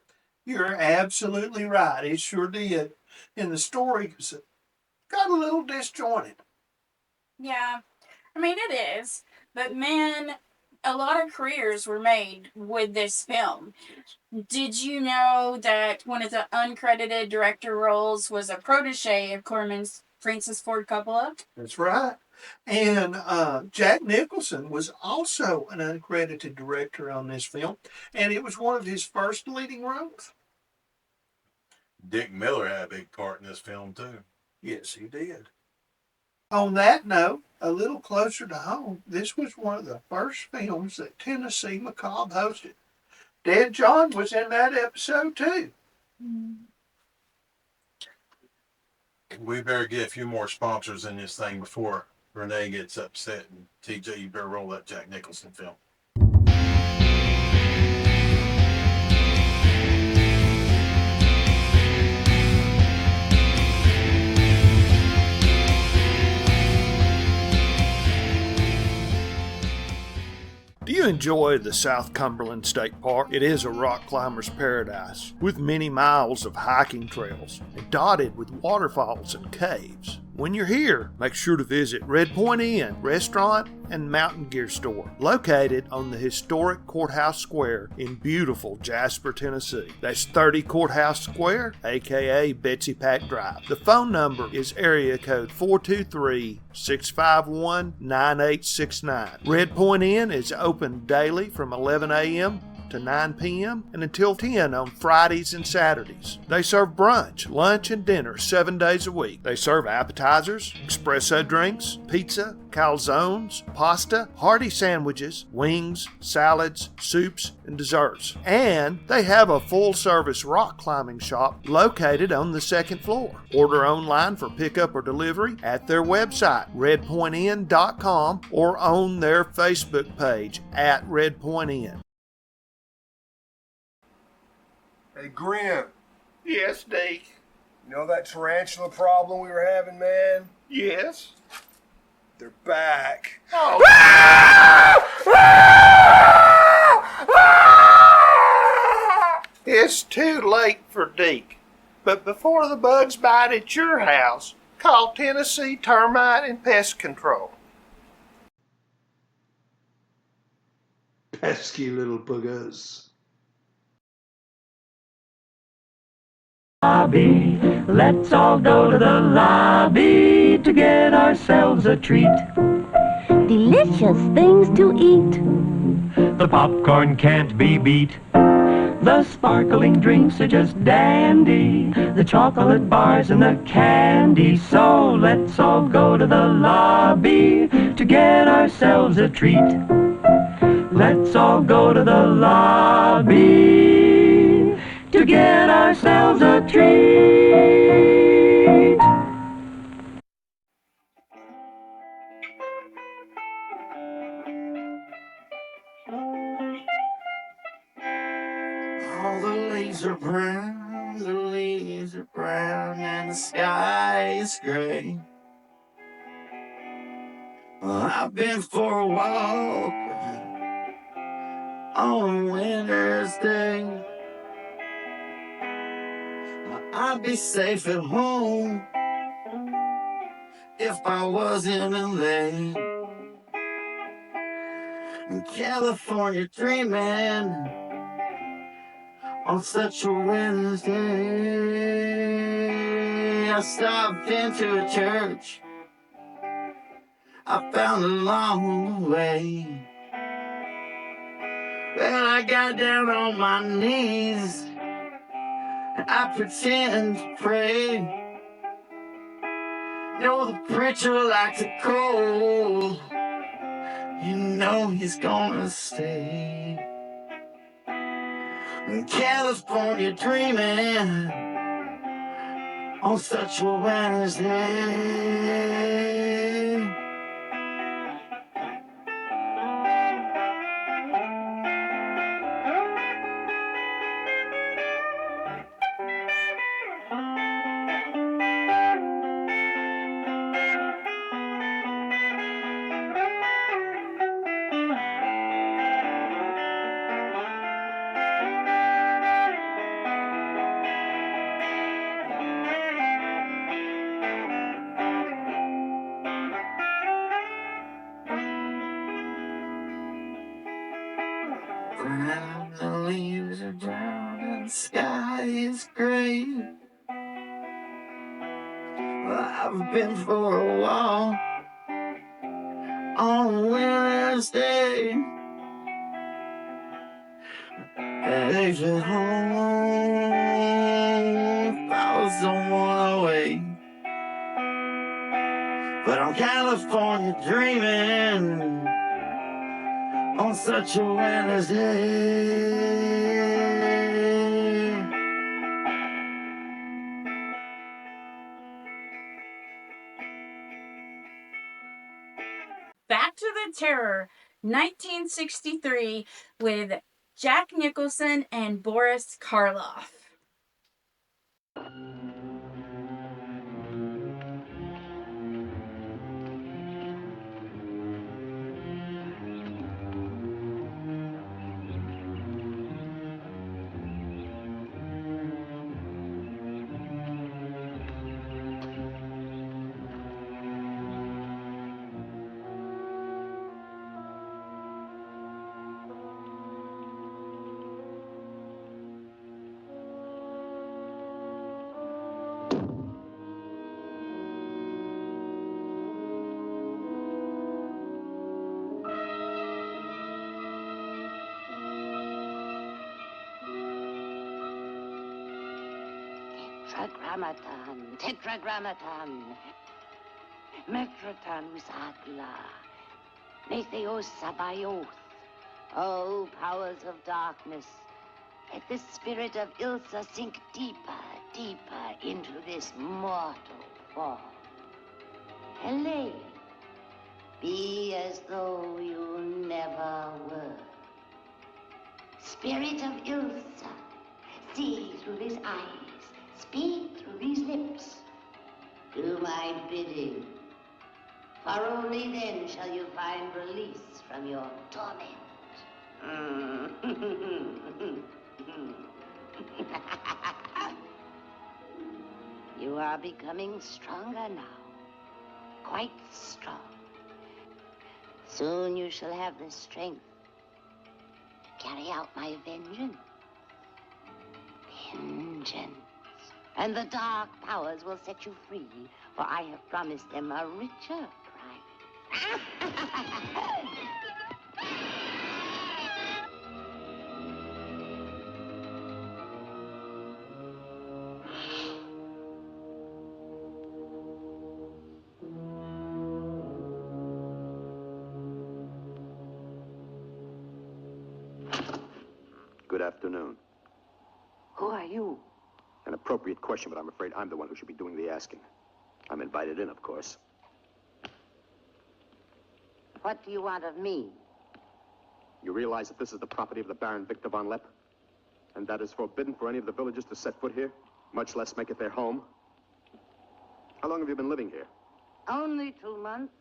Speaker 1: You're absolutely right. It sure did. And the story got a little disjointed.
Speaker 3: Yeah, I mean, it is. But man, a lot of careers were made with this film. Did you know that one of the uncredited director roles was a protege of Corman's Francis Ford Coppola?
Speaker 1: That's right. And Jack Nicholson was also an uncredited director on this film, and it was one of his first leading roles.
Speaker 4: Dick Miller had a big part in this film, too.
Speaker 1: Yes, he did. On that note, a little closer to home, this was one of the first films that Tennessee Macabre hosted. Dead John was in that episode, too.
Speaker 4: We better get a few more sponsors in this thing before Renee gets upset. And TJ, you better roll that Jack Nicholson film.
Speaker 13: Do you
Speaker 1: you enjoy the South Cumberland State Park, it is a rock climber's paradise, with many miles of hiking trails and dotted with waterfalls and caves. When you're here, make sure to visit Red Point Inn Restaurant and Mountain Gear Store, located on the historic Courthouse Square in beautiful Jasper, Tennessee. That's 30 Courthouse Square, aka Betsy Pack Drive. The phone number is area code 423-651-9869. Red Point Inn is open daily from 11 a.m. to 9 p.m. and until 10 on Fridays and Saturdays. They serve brunch, lunch, and dinner 7 days a week. They serve appetizers, espresso drinks, pizza, calzones, pasta, hearty sandwiches, wings, salads, soups, and desserts. And they have a full-service rock climbing shop located on the second floor. Order online for pickup or delivery at their website, redpointinn.com, or on their Facebook page at Red Point Inn.
Speaker 13: Hey, Grim.
Speaker 1: Yes, Deke.
Speaker 13: You know that tarantula problem we were having, man?
Speaker 1: Yes.
Speaker 13: They're back.
Speaker 1: Oh. It's too late for Deke. But before the bugs bite at your house, call Tennessee Termite and Pest Control.
Speaker 13: Pesky little buggers.
Speaker 2: Lobby. Let's all go to the lobby to get ourselves a treat.
Speaker 14: Delicious things to eat.
Speaker 2: The popcorn can't be beat. The sparkling drinks are just dandy. The chocolate bars and the candy. So let's all go to the lobby to get ourselves a treat. Let's all go to the lobby to get ourselves a treat. All the leaves are brown, the leaves are brown, and the sky is gray. Well, I've been for a walk on a winter's day. I'd be safe at home if I wasn't in LA. In California dreaming on such a Wednesday. I stopped into a church I found along the way. Well, I got down on my knees, I pretend to pray. You know the preacher likes it cold, you know he's gonna stay. In California dreaming on such a Wednesday. Brown, the leaves are brown and the sky is gray. Well, I've been for a walk on a winter's day. Days at home, I was someone away. But I'm California dreaming on such a Wednesday.
Speaker 3: Back to the Terror, 1963, with Jack Nicholson and Boris Karloff.
Speaker 7: Tetragrammaton, tetragrammaton. Metroton usagla. Metheos sabayoth. O powers of darkness, let the spirit of Ilsa sink deeper, deeper into this mortal form. Helene, be as though you never were. Spirit of Ilsa, see through these eyes, speak through these lips. Do my bidding, for only then shall you find release from your torment. You are becoming stronger now, quite strong. Soon you shall have the strength to carry out my vengeance. Vengeance. And the dark powers will set you free, for I have promised them a richer prize.
Speaker 12: Good afternoon.
Speaker 7: Who are you?
Speaker 12: An appropriate question, but I'm afraid I'm the one who should be doing the asking. I'm invited in, of course.
Speaker 7: What do you want of me?
Speaker 12: You realize that this is the property of the Baron Victor von Lepp? And that is forbidden for any of the villagers to set foot here, much less make it their home? How long have you been living here?
Speaker 7: Only 2 months.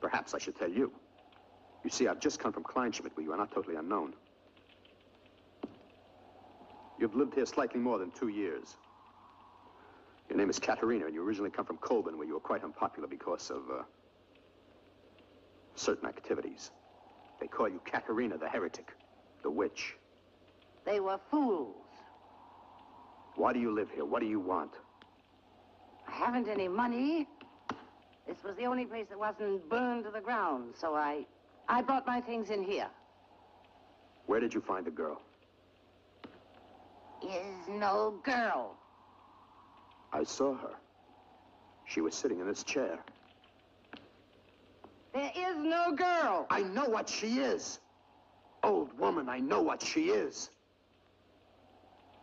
Speaker 12: Perhaps I should tell you. You see, I've just come from Kleinschmidt, where you are not totally unknown. You've lived here slightly more than 2 years. Your name is Katerina, and you originally come from Colburn, where you were quite unpopular because of, certain activities. They call you Katerina the heretic, the witch.
Speaker 7: They were fools.
Speaker 12: Why do you live here? What do you want?
Speaker 7: I haven't any money. This was the only place that wasn't burned to the ground, so I brought my things in here.
Speaker 12: Where did you find the girl?
Speaker 7: Is no girl.
Speaker 12: I saw her. She was sitting in this chair.
Speaker 7: There is no girl.
Speaker 12: I know what she is. Old woman, I know what she is.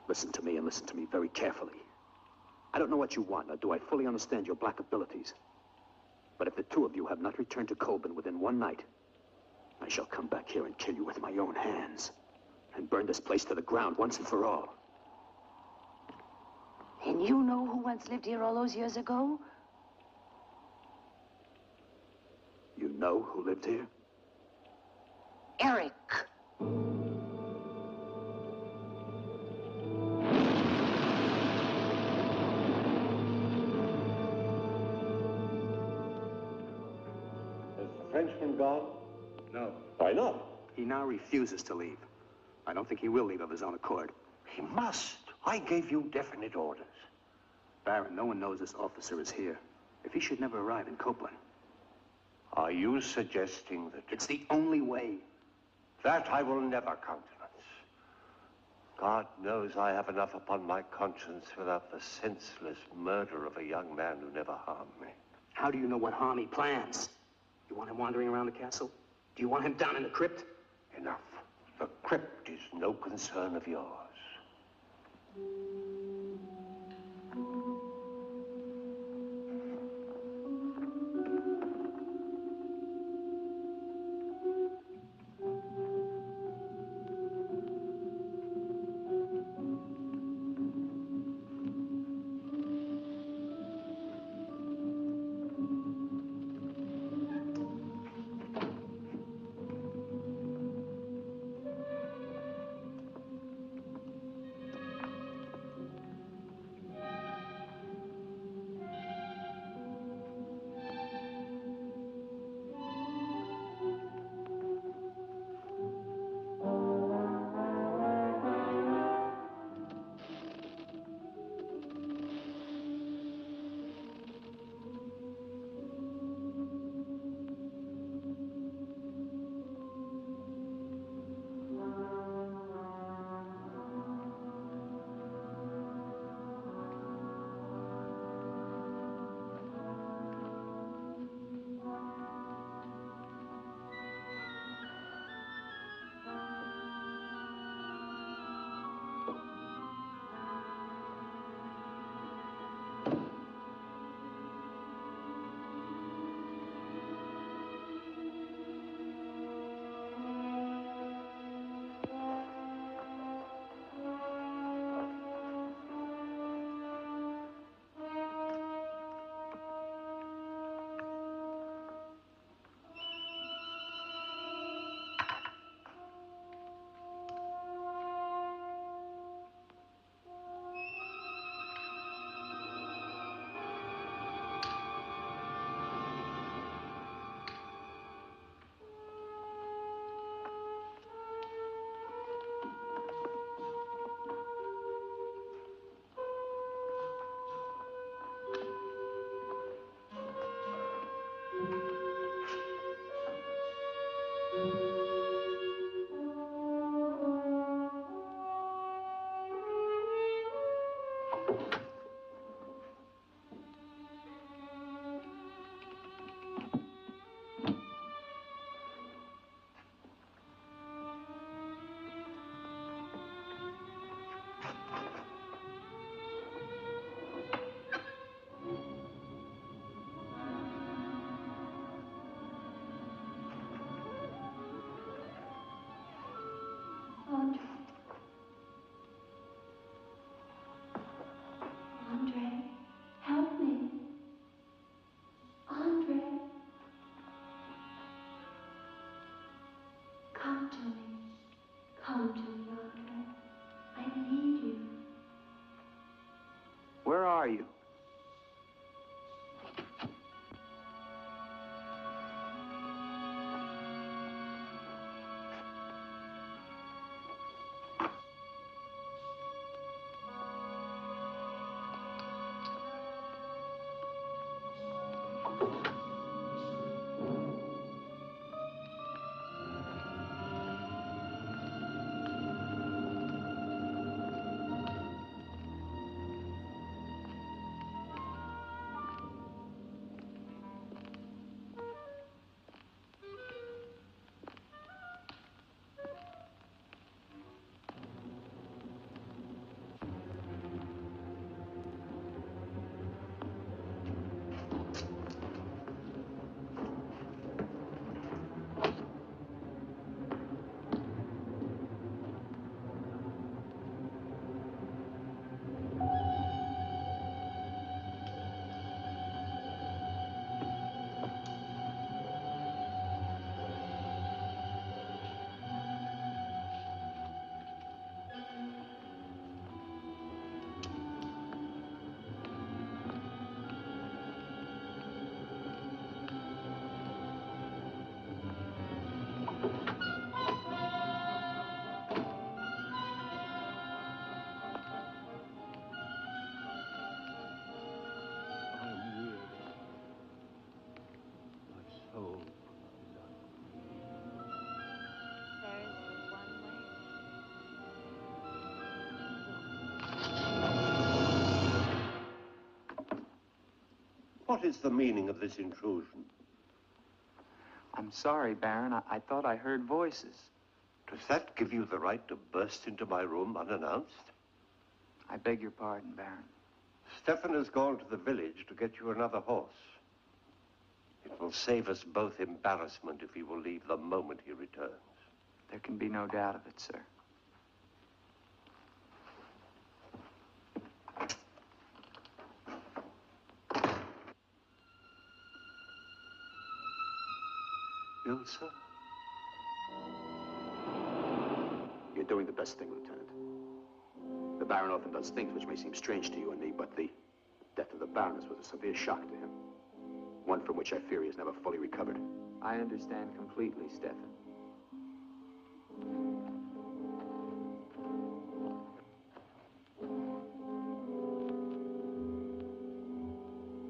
Speaker 12: Listen to me, and listen to me very carefully. I don't know what you want, nor do I fully understand your black abilities. But if the two of you have not returned to Colburn within one night, I shall come back here and kill you with my own hands, and burn this place to the ground once and for all.
Speaker 7: And you know who once lived here all those years ago?
Speaker 12: You know who lived here?
Speaker 7: Eric.
Speaker 9: Has the Frenchman gone?
Speaker 12: No.
Speaker 9: Why not?
Speaker 12: He now refuses to leave. I don't think he will leave of his own accord.
Speaker 9: He must. I gave you definite orders.
Speaker 12: Baron, no one knows this officer is here. If he should never arrive in Copeland.
Speaker 9: Are you suggesting that...
Speaker 12: It's the only way.
Speaker 9: That I will never countenance. God knows I have enough upon my conscience without the senseless murder of a young man who never harmed me.
Speaker 12: How do you know what harm he plans? You want him wandering around the castle? Do you want him down in the crypt?
Speaker 9: Enough. The crypt is no concern of yours. What is the meaning of this intrusion?
Speaker 6: I'm sorry, Baron. I thought I heard voices.
Speaker 9: Does that give you the right to burst into my room unannounced?
Speaker 6: I beg your pardon, Baron.
Speaker 9: Stefan has gone to the village to get you another horse. It will save us both embarrassment if he will leave the moment he returns.
Speaker 6: There can be no doubt of it, sir.
Speaker 9: Ilsa?
Speaker 12: You're doing the best thing, Lieutenant. The Baron often does things which may seem strange to you and me, but the death of the Baroness was a severe shock to him. One from which I fear he has never fully recovered.
Speaker 6: I understand completely, Stefan.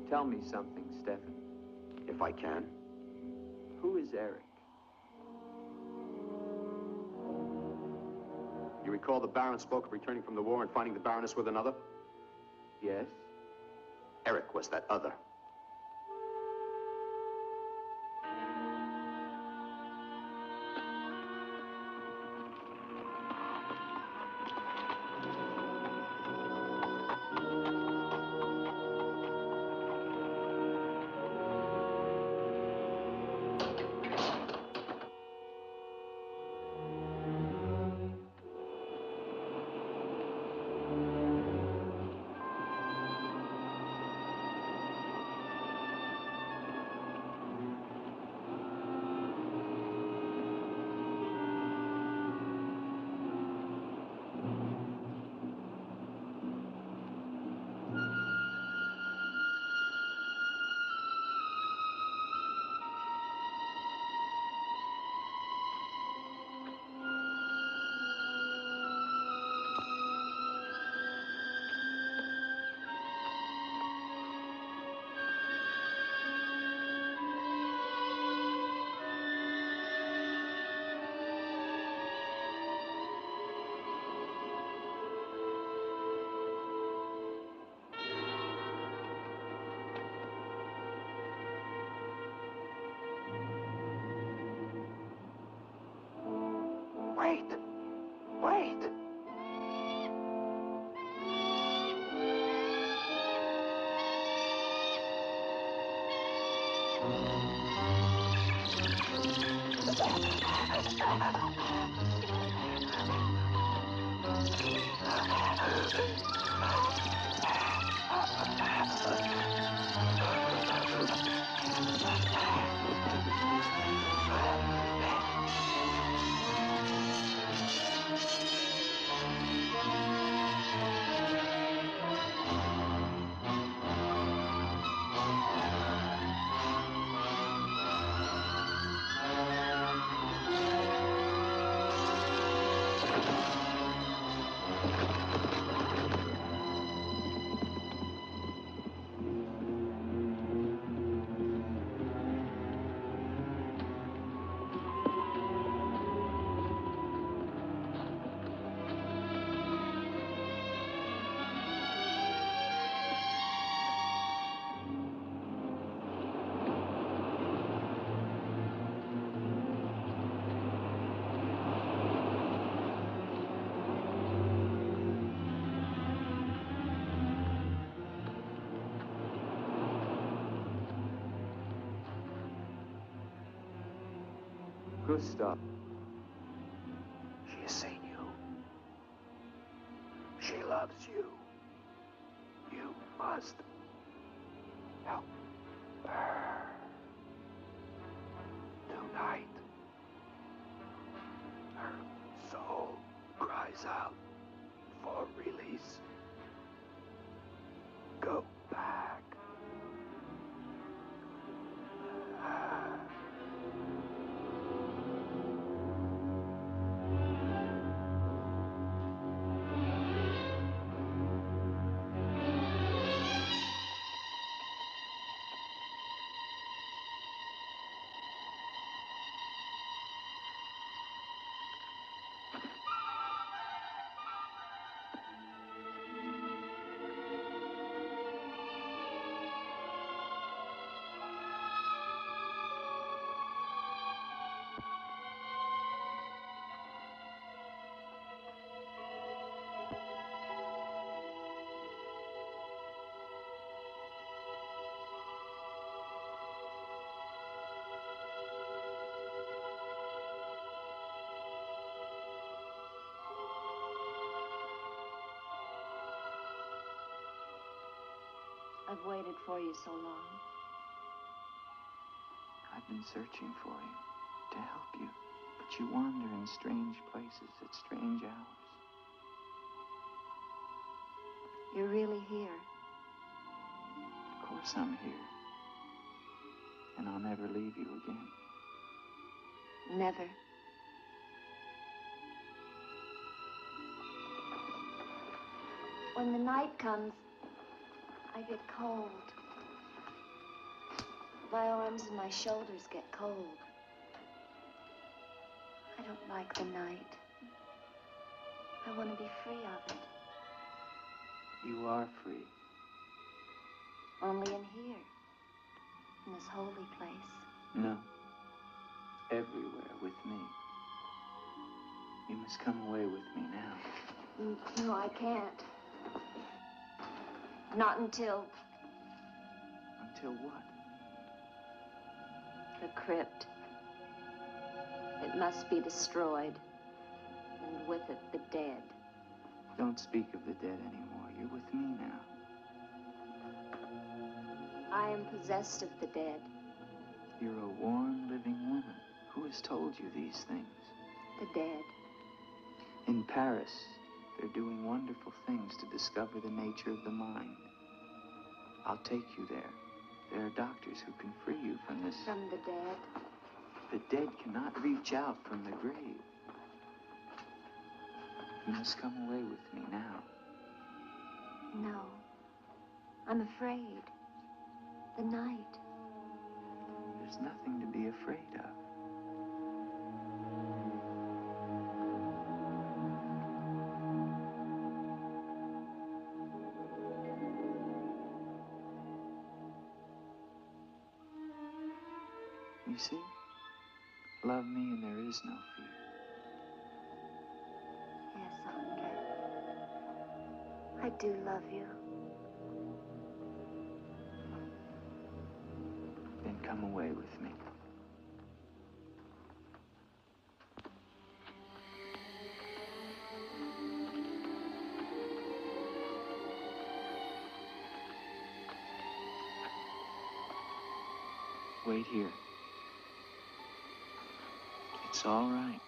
Speaker 6: Tell me something, Stefan.
Speaker 12: If I can.
Speaker 6: Who is Eric?
Speaker 12: You recall the Baron spoke of returning from the war and finding the Baroness with another?
Speaker 6: Yes?
Speaker 12: Eric was that other.
Speaker 8: Wait! Wait!
Speaker 6: Gustav.
Speaker 8: She has seen you. She loves you. You must help her. Tonight, her soul cries out for release. Go back.
Speaker 5: I've waited for you so long.
Speaker 6: I've been searching for you, to help you, but you wander in strange places at strange hours.
Speaker 5: You're really here.
Speaker 6: Of course I'm here. And I'll never leave you again.
Speaker 5: Never. When the night comes, I get cold. My arms and my shoulders get cold. I don't like the night. I want to be free of it.
Speaker 6: You are free.
Speaker 5: Only in here, in this holy place.
Speaker 6: No. Everywhere with me. You must come away with me now.
Speaker 5: No, I can't. Not until
Speaker 6: Until what?
Speaker 5: the crypt. It must be destroyed, and with it the dead.
Speaker 6: Don't speak of the dead anymore. You're with me now.
Speaker 5: I am possessed of the dead.
Speaker 6: You're a warm, living woman. Who has told you these things?
Speaker 5: The dead.
Speaker 6: In Paris, they're doing wonderful things to discover the nature of the mind. I'll take you there. There are doctors who can free you from this.
Speaker 5: From the dead.
Speaker 6: The dead cannot reach out from the grave. You must come away with me now.
Speaker 5: No. I'm afraid. The night.
Speaker 6: There's nothing to be afraid of. You see? Love me and there is no fear.
Speaker 5: Yes, Andre. I do love you.
Speaker 6: Then come away with me. Wait here. It's all right.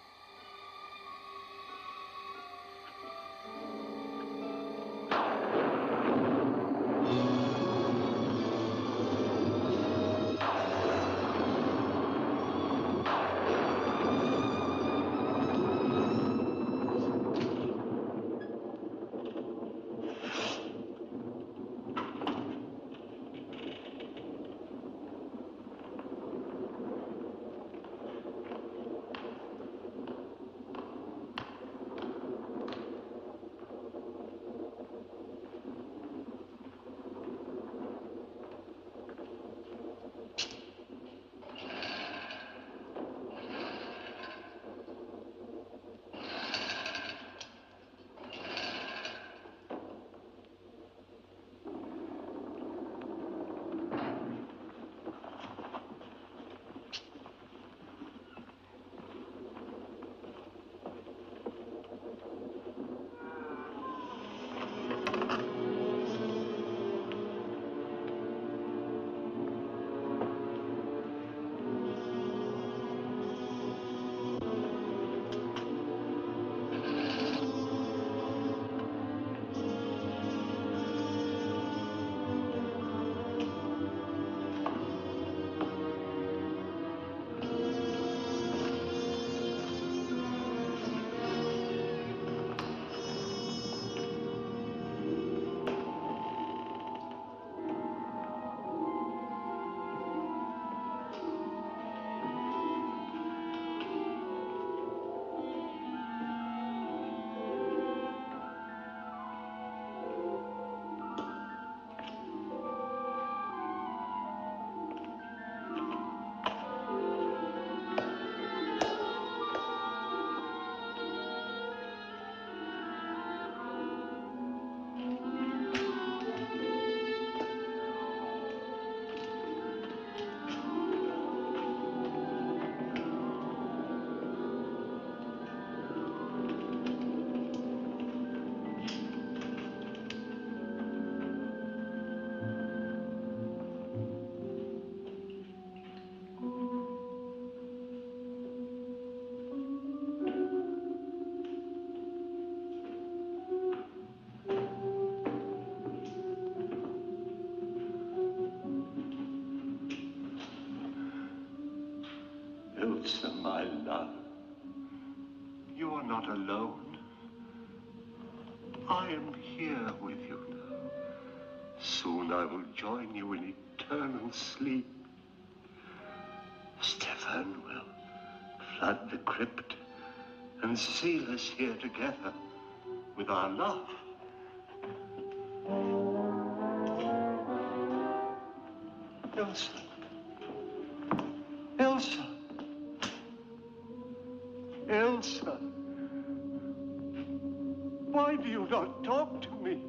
Speaker 9: not alone. I am here with you now. Soon I will join you in eternal sleep. Stefan will flood the crypt and seal us here together with our love. Elsa. Elsa. Elsa. Why do you not talk to me?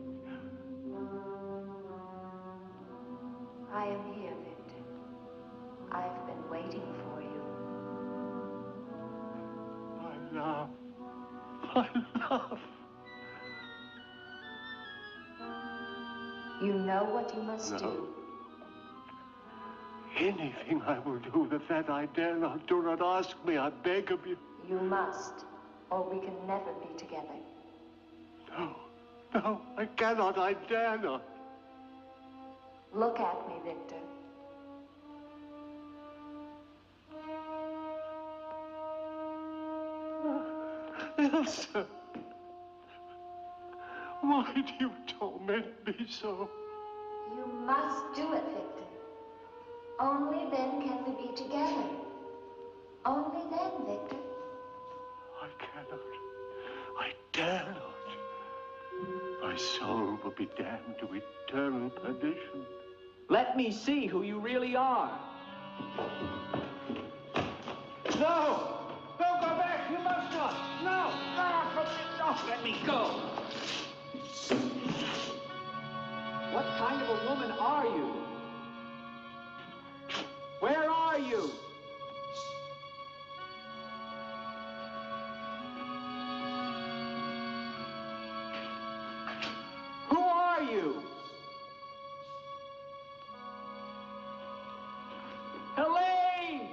Speaker 5: I am here, Victor. I've been waiting for you.
Speaker 9: My love. My love.
Speaker 5: You know what you must do.
Speaker 9: Anything I will do that I dare not. Do not ask me, I beg of you.
Speaker 5: You must, or we can never be together.
Speaker 9: No, no, I cannot, I dare not.
Speaker 5: Look at me, Victor.
Speaker 9: Elsa, why do you torment me so?
Speaker 5: You must do it, Victor. Only then can we be together. Only then, Victor.
Speaker 9: I cannot. I dare not. My soul will be damned to eternal perdition.
Speaker 11: Let me see who you really are.
Speaker 8: No! Don't go back! You must not! No! No! Let me go!
Speaker 11: What kind of a woman are you? Where are you? Who are you? Helene!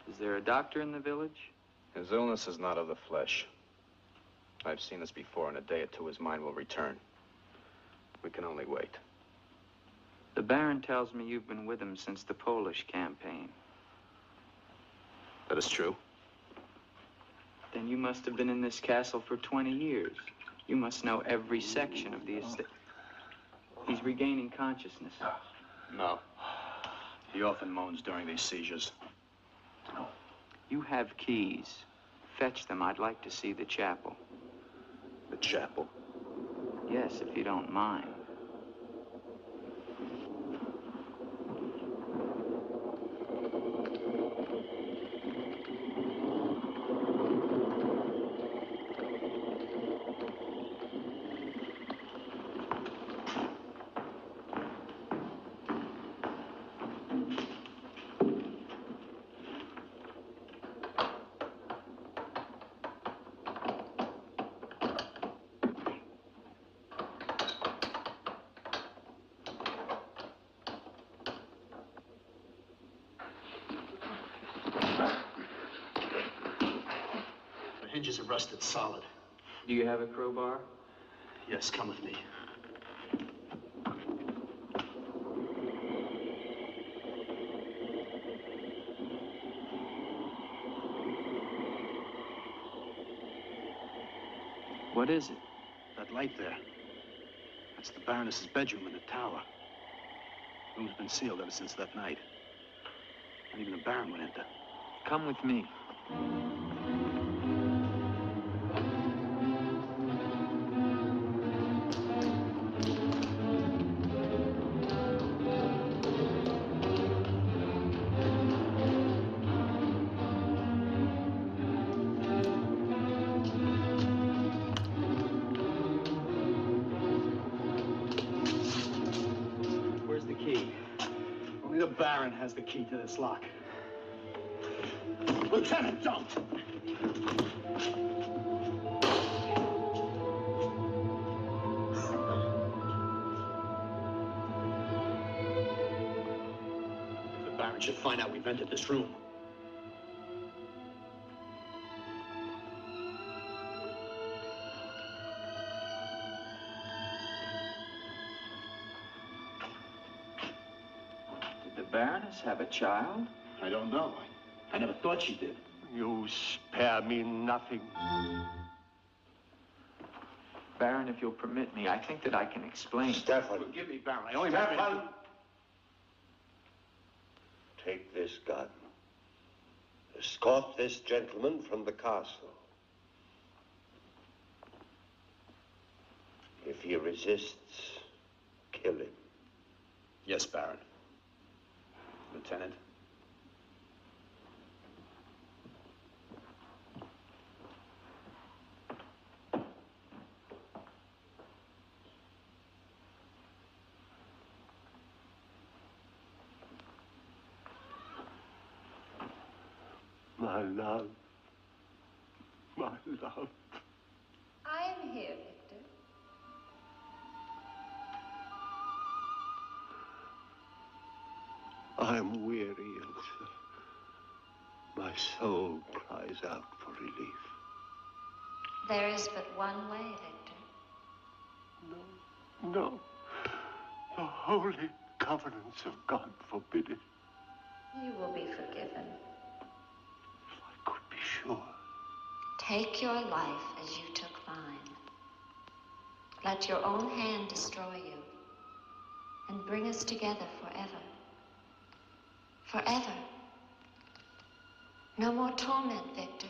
Speaker 15: Is there a doctor in the village?
Speaker 16: His illness is not of the flesh. I've seen this before. In a day or two, his mind will return. We can only wait.
Speaker 15: The Baron tells me you've been with him since the Polish campaign.
Speaker 16: That is true.
Speaker 15: Then you must have been in this castle for 20 years. You must know every section of the estate. He's regaining consciousness.
Speaker 16: No. He often moans during these seizures.
Speaker 15: You have keys. Fetch them. I'd like to see the chapel.
Speaker 16: The chapel?
Speaker 15: Yes, if you don't mind.
Speaker 12: Hinges are rusted solid.
Speaker 15: Do you have a crowbar?
Speaker 12: Yes, come with me.
Speaker 15: What is it?
Speaker 12: That light there. That's the Baroness's bedroom in the tower. The room's been sealed ever since that night. Not even the Baron would enter.
Speaker 15: Come with me.
Speaker 12: Where's the key? Only the Baron has the key to this lock. Lieutenant, don't! If the Baron should find out we've entered this room.
Speaker 15: Baroness have a child?
Speaker 12: I don't know. I never thought she did.
Speaker 9: You spare me nothing.
Speaker 15: Baron, if you'll permit me, I think that I can explain.
Speaker 9: Stefan.
Speaker 12: Forgive me, Baron. I only
Speaker 9: Stefan! Take this gun. Escort this gentleman from the castle. If he resists, kill him.
Speaker 12: Yes, Baron. Lieutenant.
Speaker 9: My love. My love.
Speaker 5: I am here, Victor.
Speaker 9: I'm weary, Ilsa. My soul cries out for relief.
Speaker 5: There is but one way, Victor.
Speaker 9: No. The holy covenants of God forbid it.
Speaker 5: You will be forgiven.
Speaker 9: Be sure.
Speaker 5: Take your life as you took mine. Let your own hand destroy you and bring us together forever. Forever. No more torment, Victor.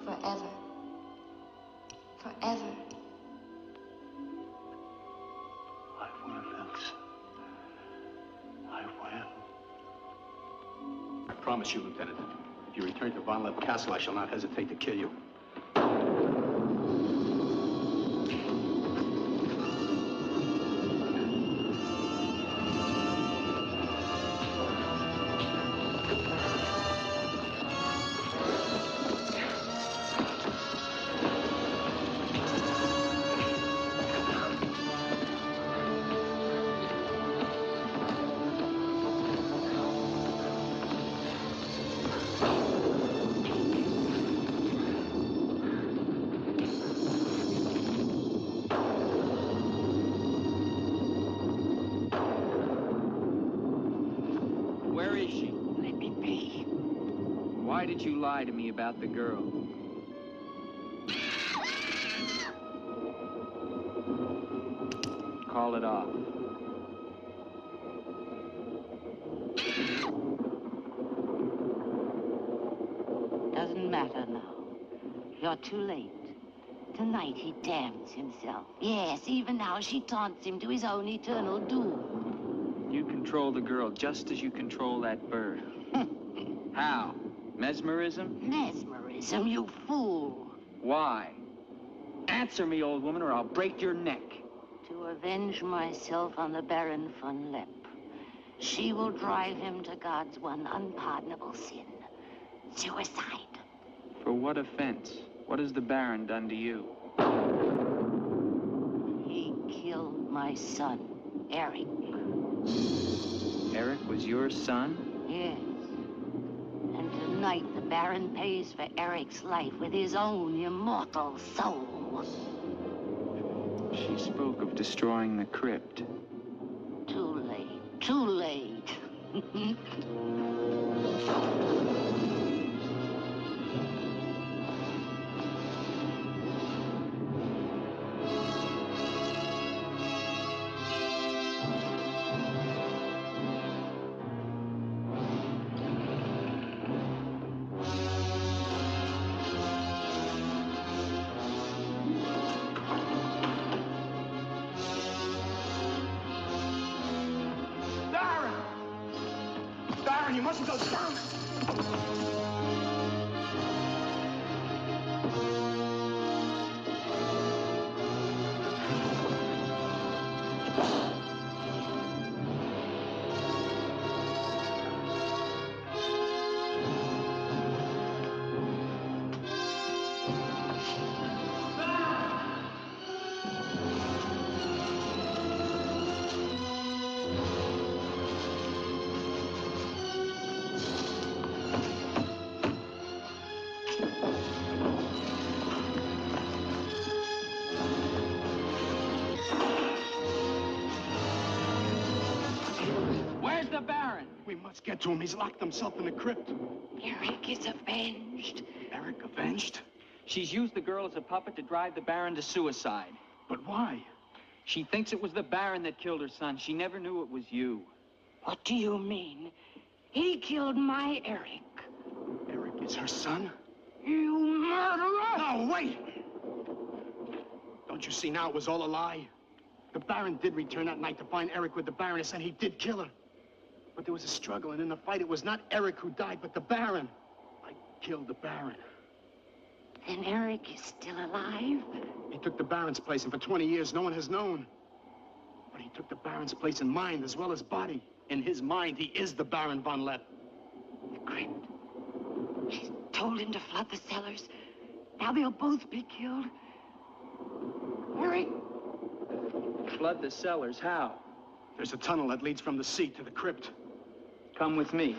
Speaker 5: Forever. Forever.
Speaker 9: I will, Elsa. I will.
Speaker 12: I promise you, Lieutenant. If you return to Von Lepp Castle, I shall not hesitate to kill you.
Speaker 15: Where is she? Let me be. Why did you lie to me about the girl? Call it off.
Speaker 14: Doesn't matter now. You're too late. Tonight he damns himself. Yes, even now she taunts him to his own eternal doom.
Speaker 15: You control the girl just as you control that bird. How? Mesmerism?
Speaker 14: Mesmerism, you fool.
Speaker 15: Why? Answer me, old woman, or I'll break your neck.
Speaker 14: To avenge myself on the Baron von Lepp. She will drive him to God's one unpardonable sin. Suicide.
Speaker 15: For what offense? What has the Baron done to you?
Speaker 14: He killed my son, Eric.
Speaker 15: Eric was your son?
Speaker 14: Yes. And tonight the Baron pays for Eric's life with his own immortal soul.
Speaker 15: She spoke of destroying the crypt.
Speaker 14: Too late. Too late.
Speaker 11: Baron, you mustn't go down.
Speaker 15: Baron.
Speaker 8: We must get to him. He's locked himself in the crypt.
Speaker 14: Eric is avenged.
Speaker 8: Eric avenged?
Speaker 15: She's used the girl as a puppet to drive the Baron to suicide.
Speaker 8: But why?
Speaker 15: She thinks it was the Baron that killed her son. She never knew it was you.
Speaker 14: What do you mean? He killed my Eric.
Speaker 8: Eric is her son?
Speaker 14: You murderer!
Speaker 8: No, wait! Don't you see now it was all a lie? The Baron did return that night to find Eric with the Baroness, and he did kill her. But there was a struggle, and in the fight, it was not Eric who died, but the Baron. I killed the Baron.
Speaker 14: Then Eric is still alive?
Speaker 8: He took the Baron's place, and for 20 years, no one has known. But he took the Baron's place in mind as well as body. In his mind, he is the Baron von Lepp.
Speaker 14: The crypt. She's told him to flood the cellars. Now they'll both be killed. Eric.
Speaker 15: Flood the cellars? How?
Speaker 8: There's a tunnel that leads from the sea to the crypt.
Speaker 15: Come with me.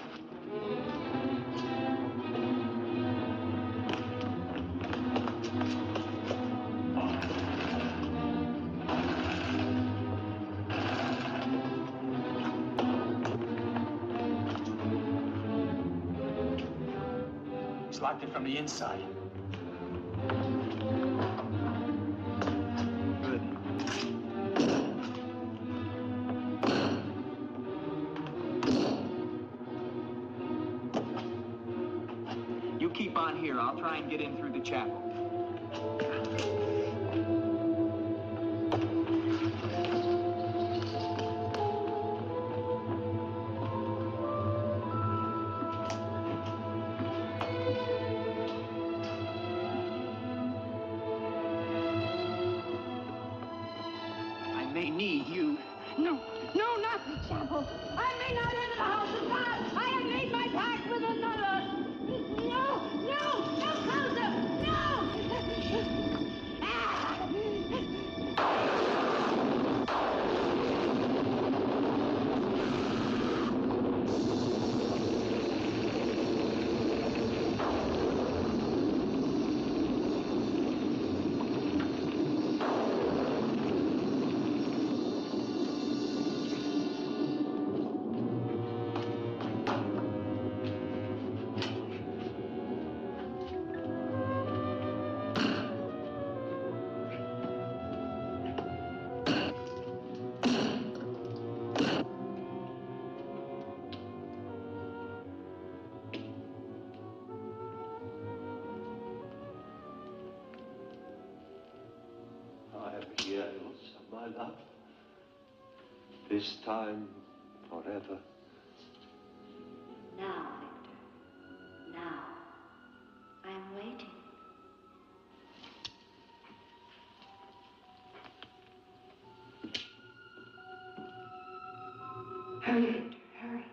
Speaker 8: He's locked it from the inside.
Speaker 15: Good. You keep on here. I'll try and get in through the chapel.
Speaker 8: I may need you.
Speaker 14: No, not the chapel. I may not enter the house of God. I have made my pact with another. No closer. No!
Speaker 9: Years of my love, this time forever.
Speaker 5: Now, Victor. Now. I'm waiting. Hurry, Victor, hurry.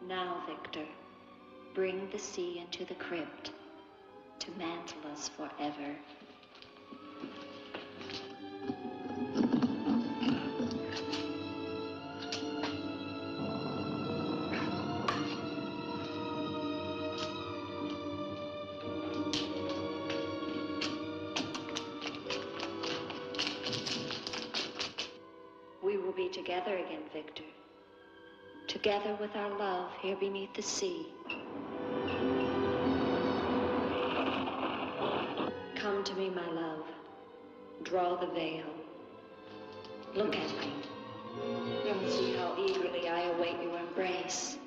Speaker 5: Now, Victor, bring the sea into the crypt to mantle us forever. We will be together again, Victor. Together with our love here beneath the sea. Come to me, my love. Draw the veil. Look at me. And see how eagerly I await your embrace.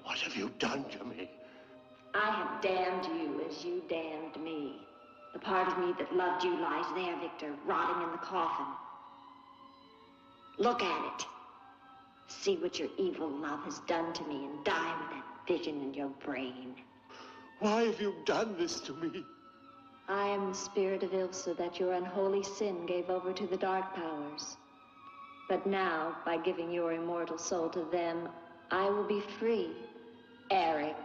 Speaker 9: What have you done to me?
Speaker 5: I have damned you as you damned me. The part of me that loved you lies there, Victor, rotting in the coffin. Look at it. See what your evil love has done to me and die with that vision in your brain.
Speaker 9: Why have you done this to me?
Speaker 5: I am the spirit of Ilsa that your unholy sin gave over to the dark powers. But now, by giving your immortal soul to them, I will be free, Eric.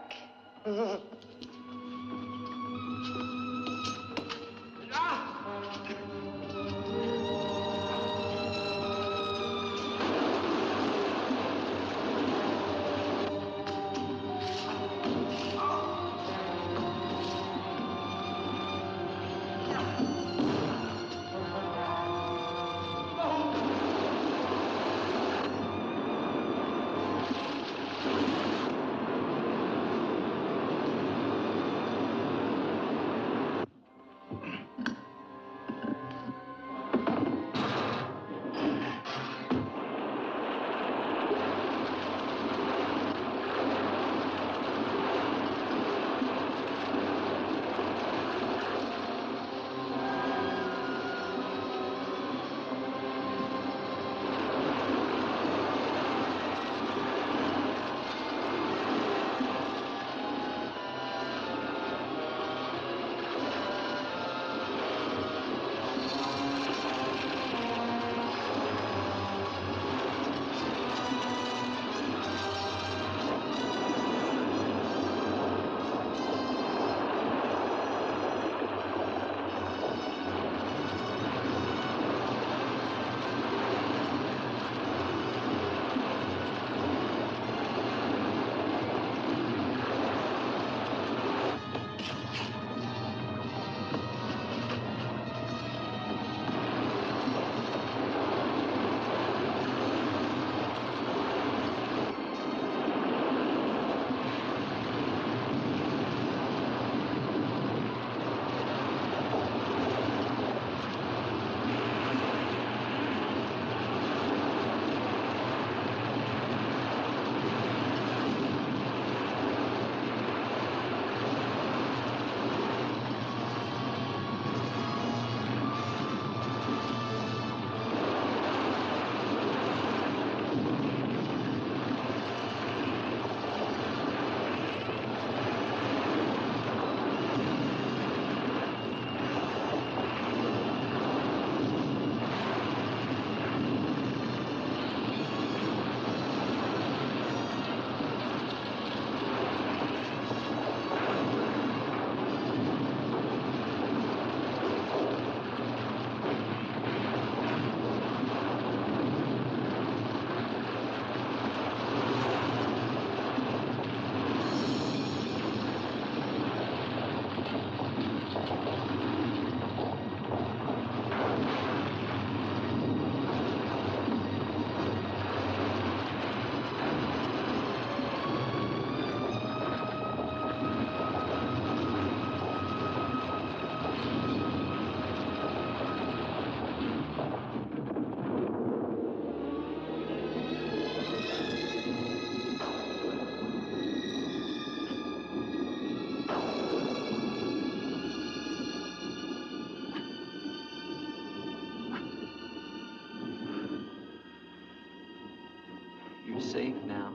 Speaker 15: You're safe now.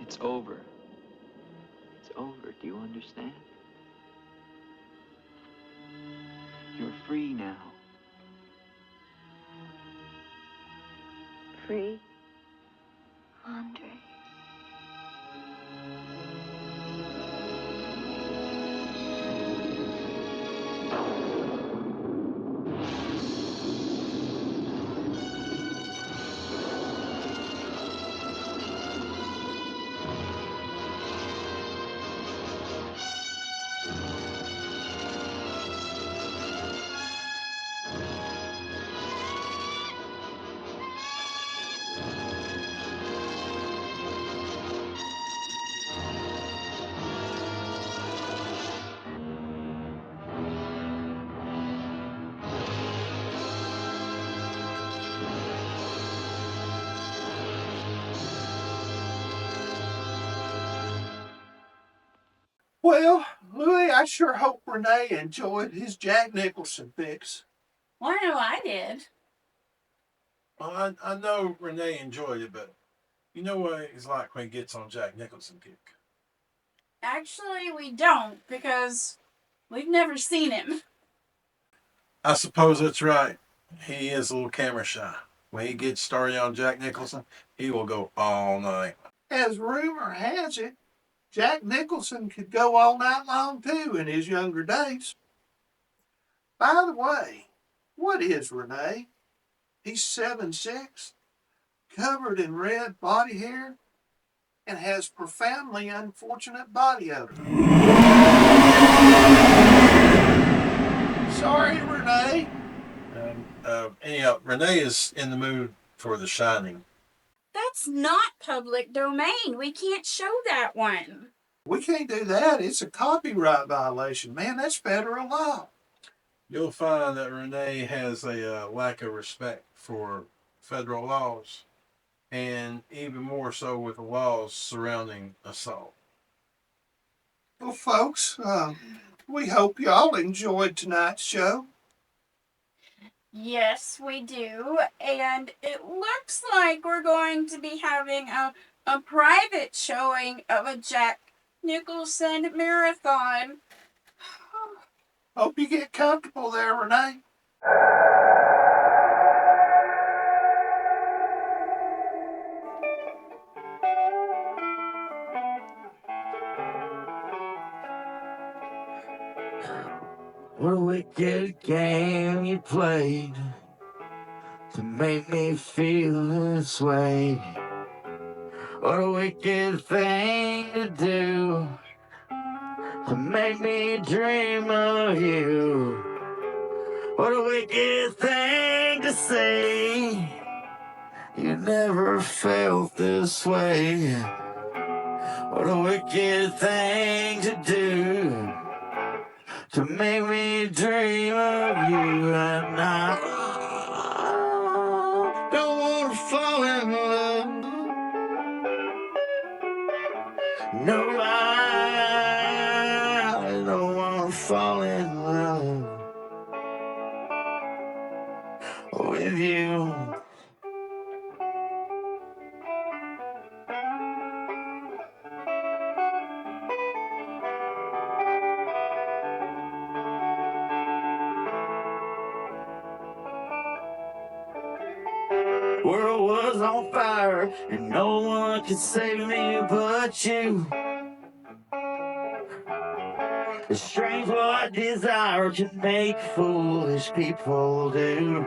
Speaker 15: It's over. It's over. Do you understand? You're free now.
Speaker 5: Free, Andre.
Speaker 1: Well, Louis, I sure hope Renee enjoyed his Jack Nicholson fix.
Speaker 3: Well, I know I did.
Speaker 4: Well, I know Renee enjoyed it, but you know what it's like when he gets on Jack Nicholson kick.
Speaker 3: Actually, we don't, because we've never seen him.
Speaker 4: I suppose that's right. He is a little camera shy. When he gets started on Jack Nicholson, he will go all night.
Speaker 1: As rumor has it, Jack Nicholson could go all night long too in his younger days. By the way, what is Renee? He's 7'6", covered in red body hair, and has profoundly unfortunate body odor. Sorry, Renee.
Speaker 4: Anyhow, Renee is in the mood for The Shining.
Speaker 3: That's not public domain. We can't show that one.
Speaker 1: We can't do that. It's a copyright violation. Man, that's federal law.
Speaker 4: You'll find that Renee has a lack of respect for federal laws, and even more so with the laws surrounding assault.
Speaker 1: Well, folks, we hope y'all enjoyed tonight's show.
Speaker 3: Yes, we do. And it looks like we're going to be having a private showing of a Jack Nicholson marathon.
Speaker 1: Hope you get comfortable there, Renee.
Speaker 2: What a wicked game you played to make me feel this way. What a wicked thing to do to make me dream of you. What a wicked thing to say. You never felt this way. What a wicked thing to do to make me dream of you. And I don't want to fall in love. No, I don't want to fall in love with you. World was on fire and no one could save me but you. It's strange what desire can make foolish people do.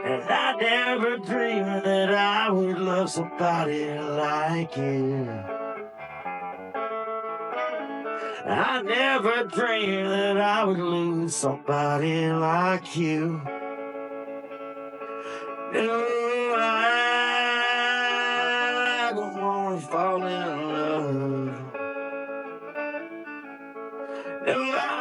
Speaker 2: And I never dreamed that I would love somebody like you. I never dreamed that I would lose somebody like you. No, I don't want to fall in love. No, I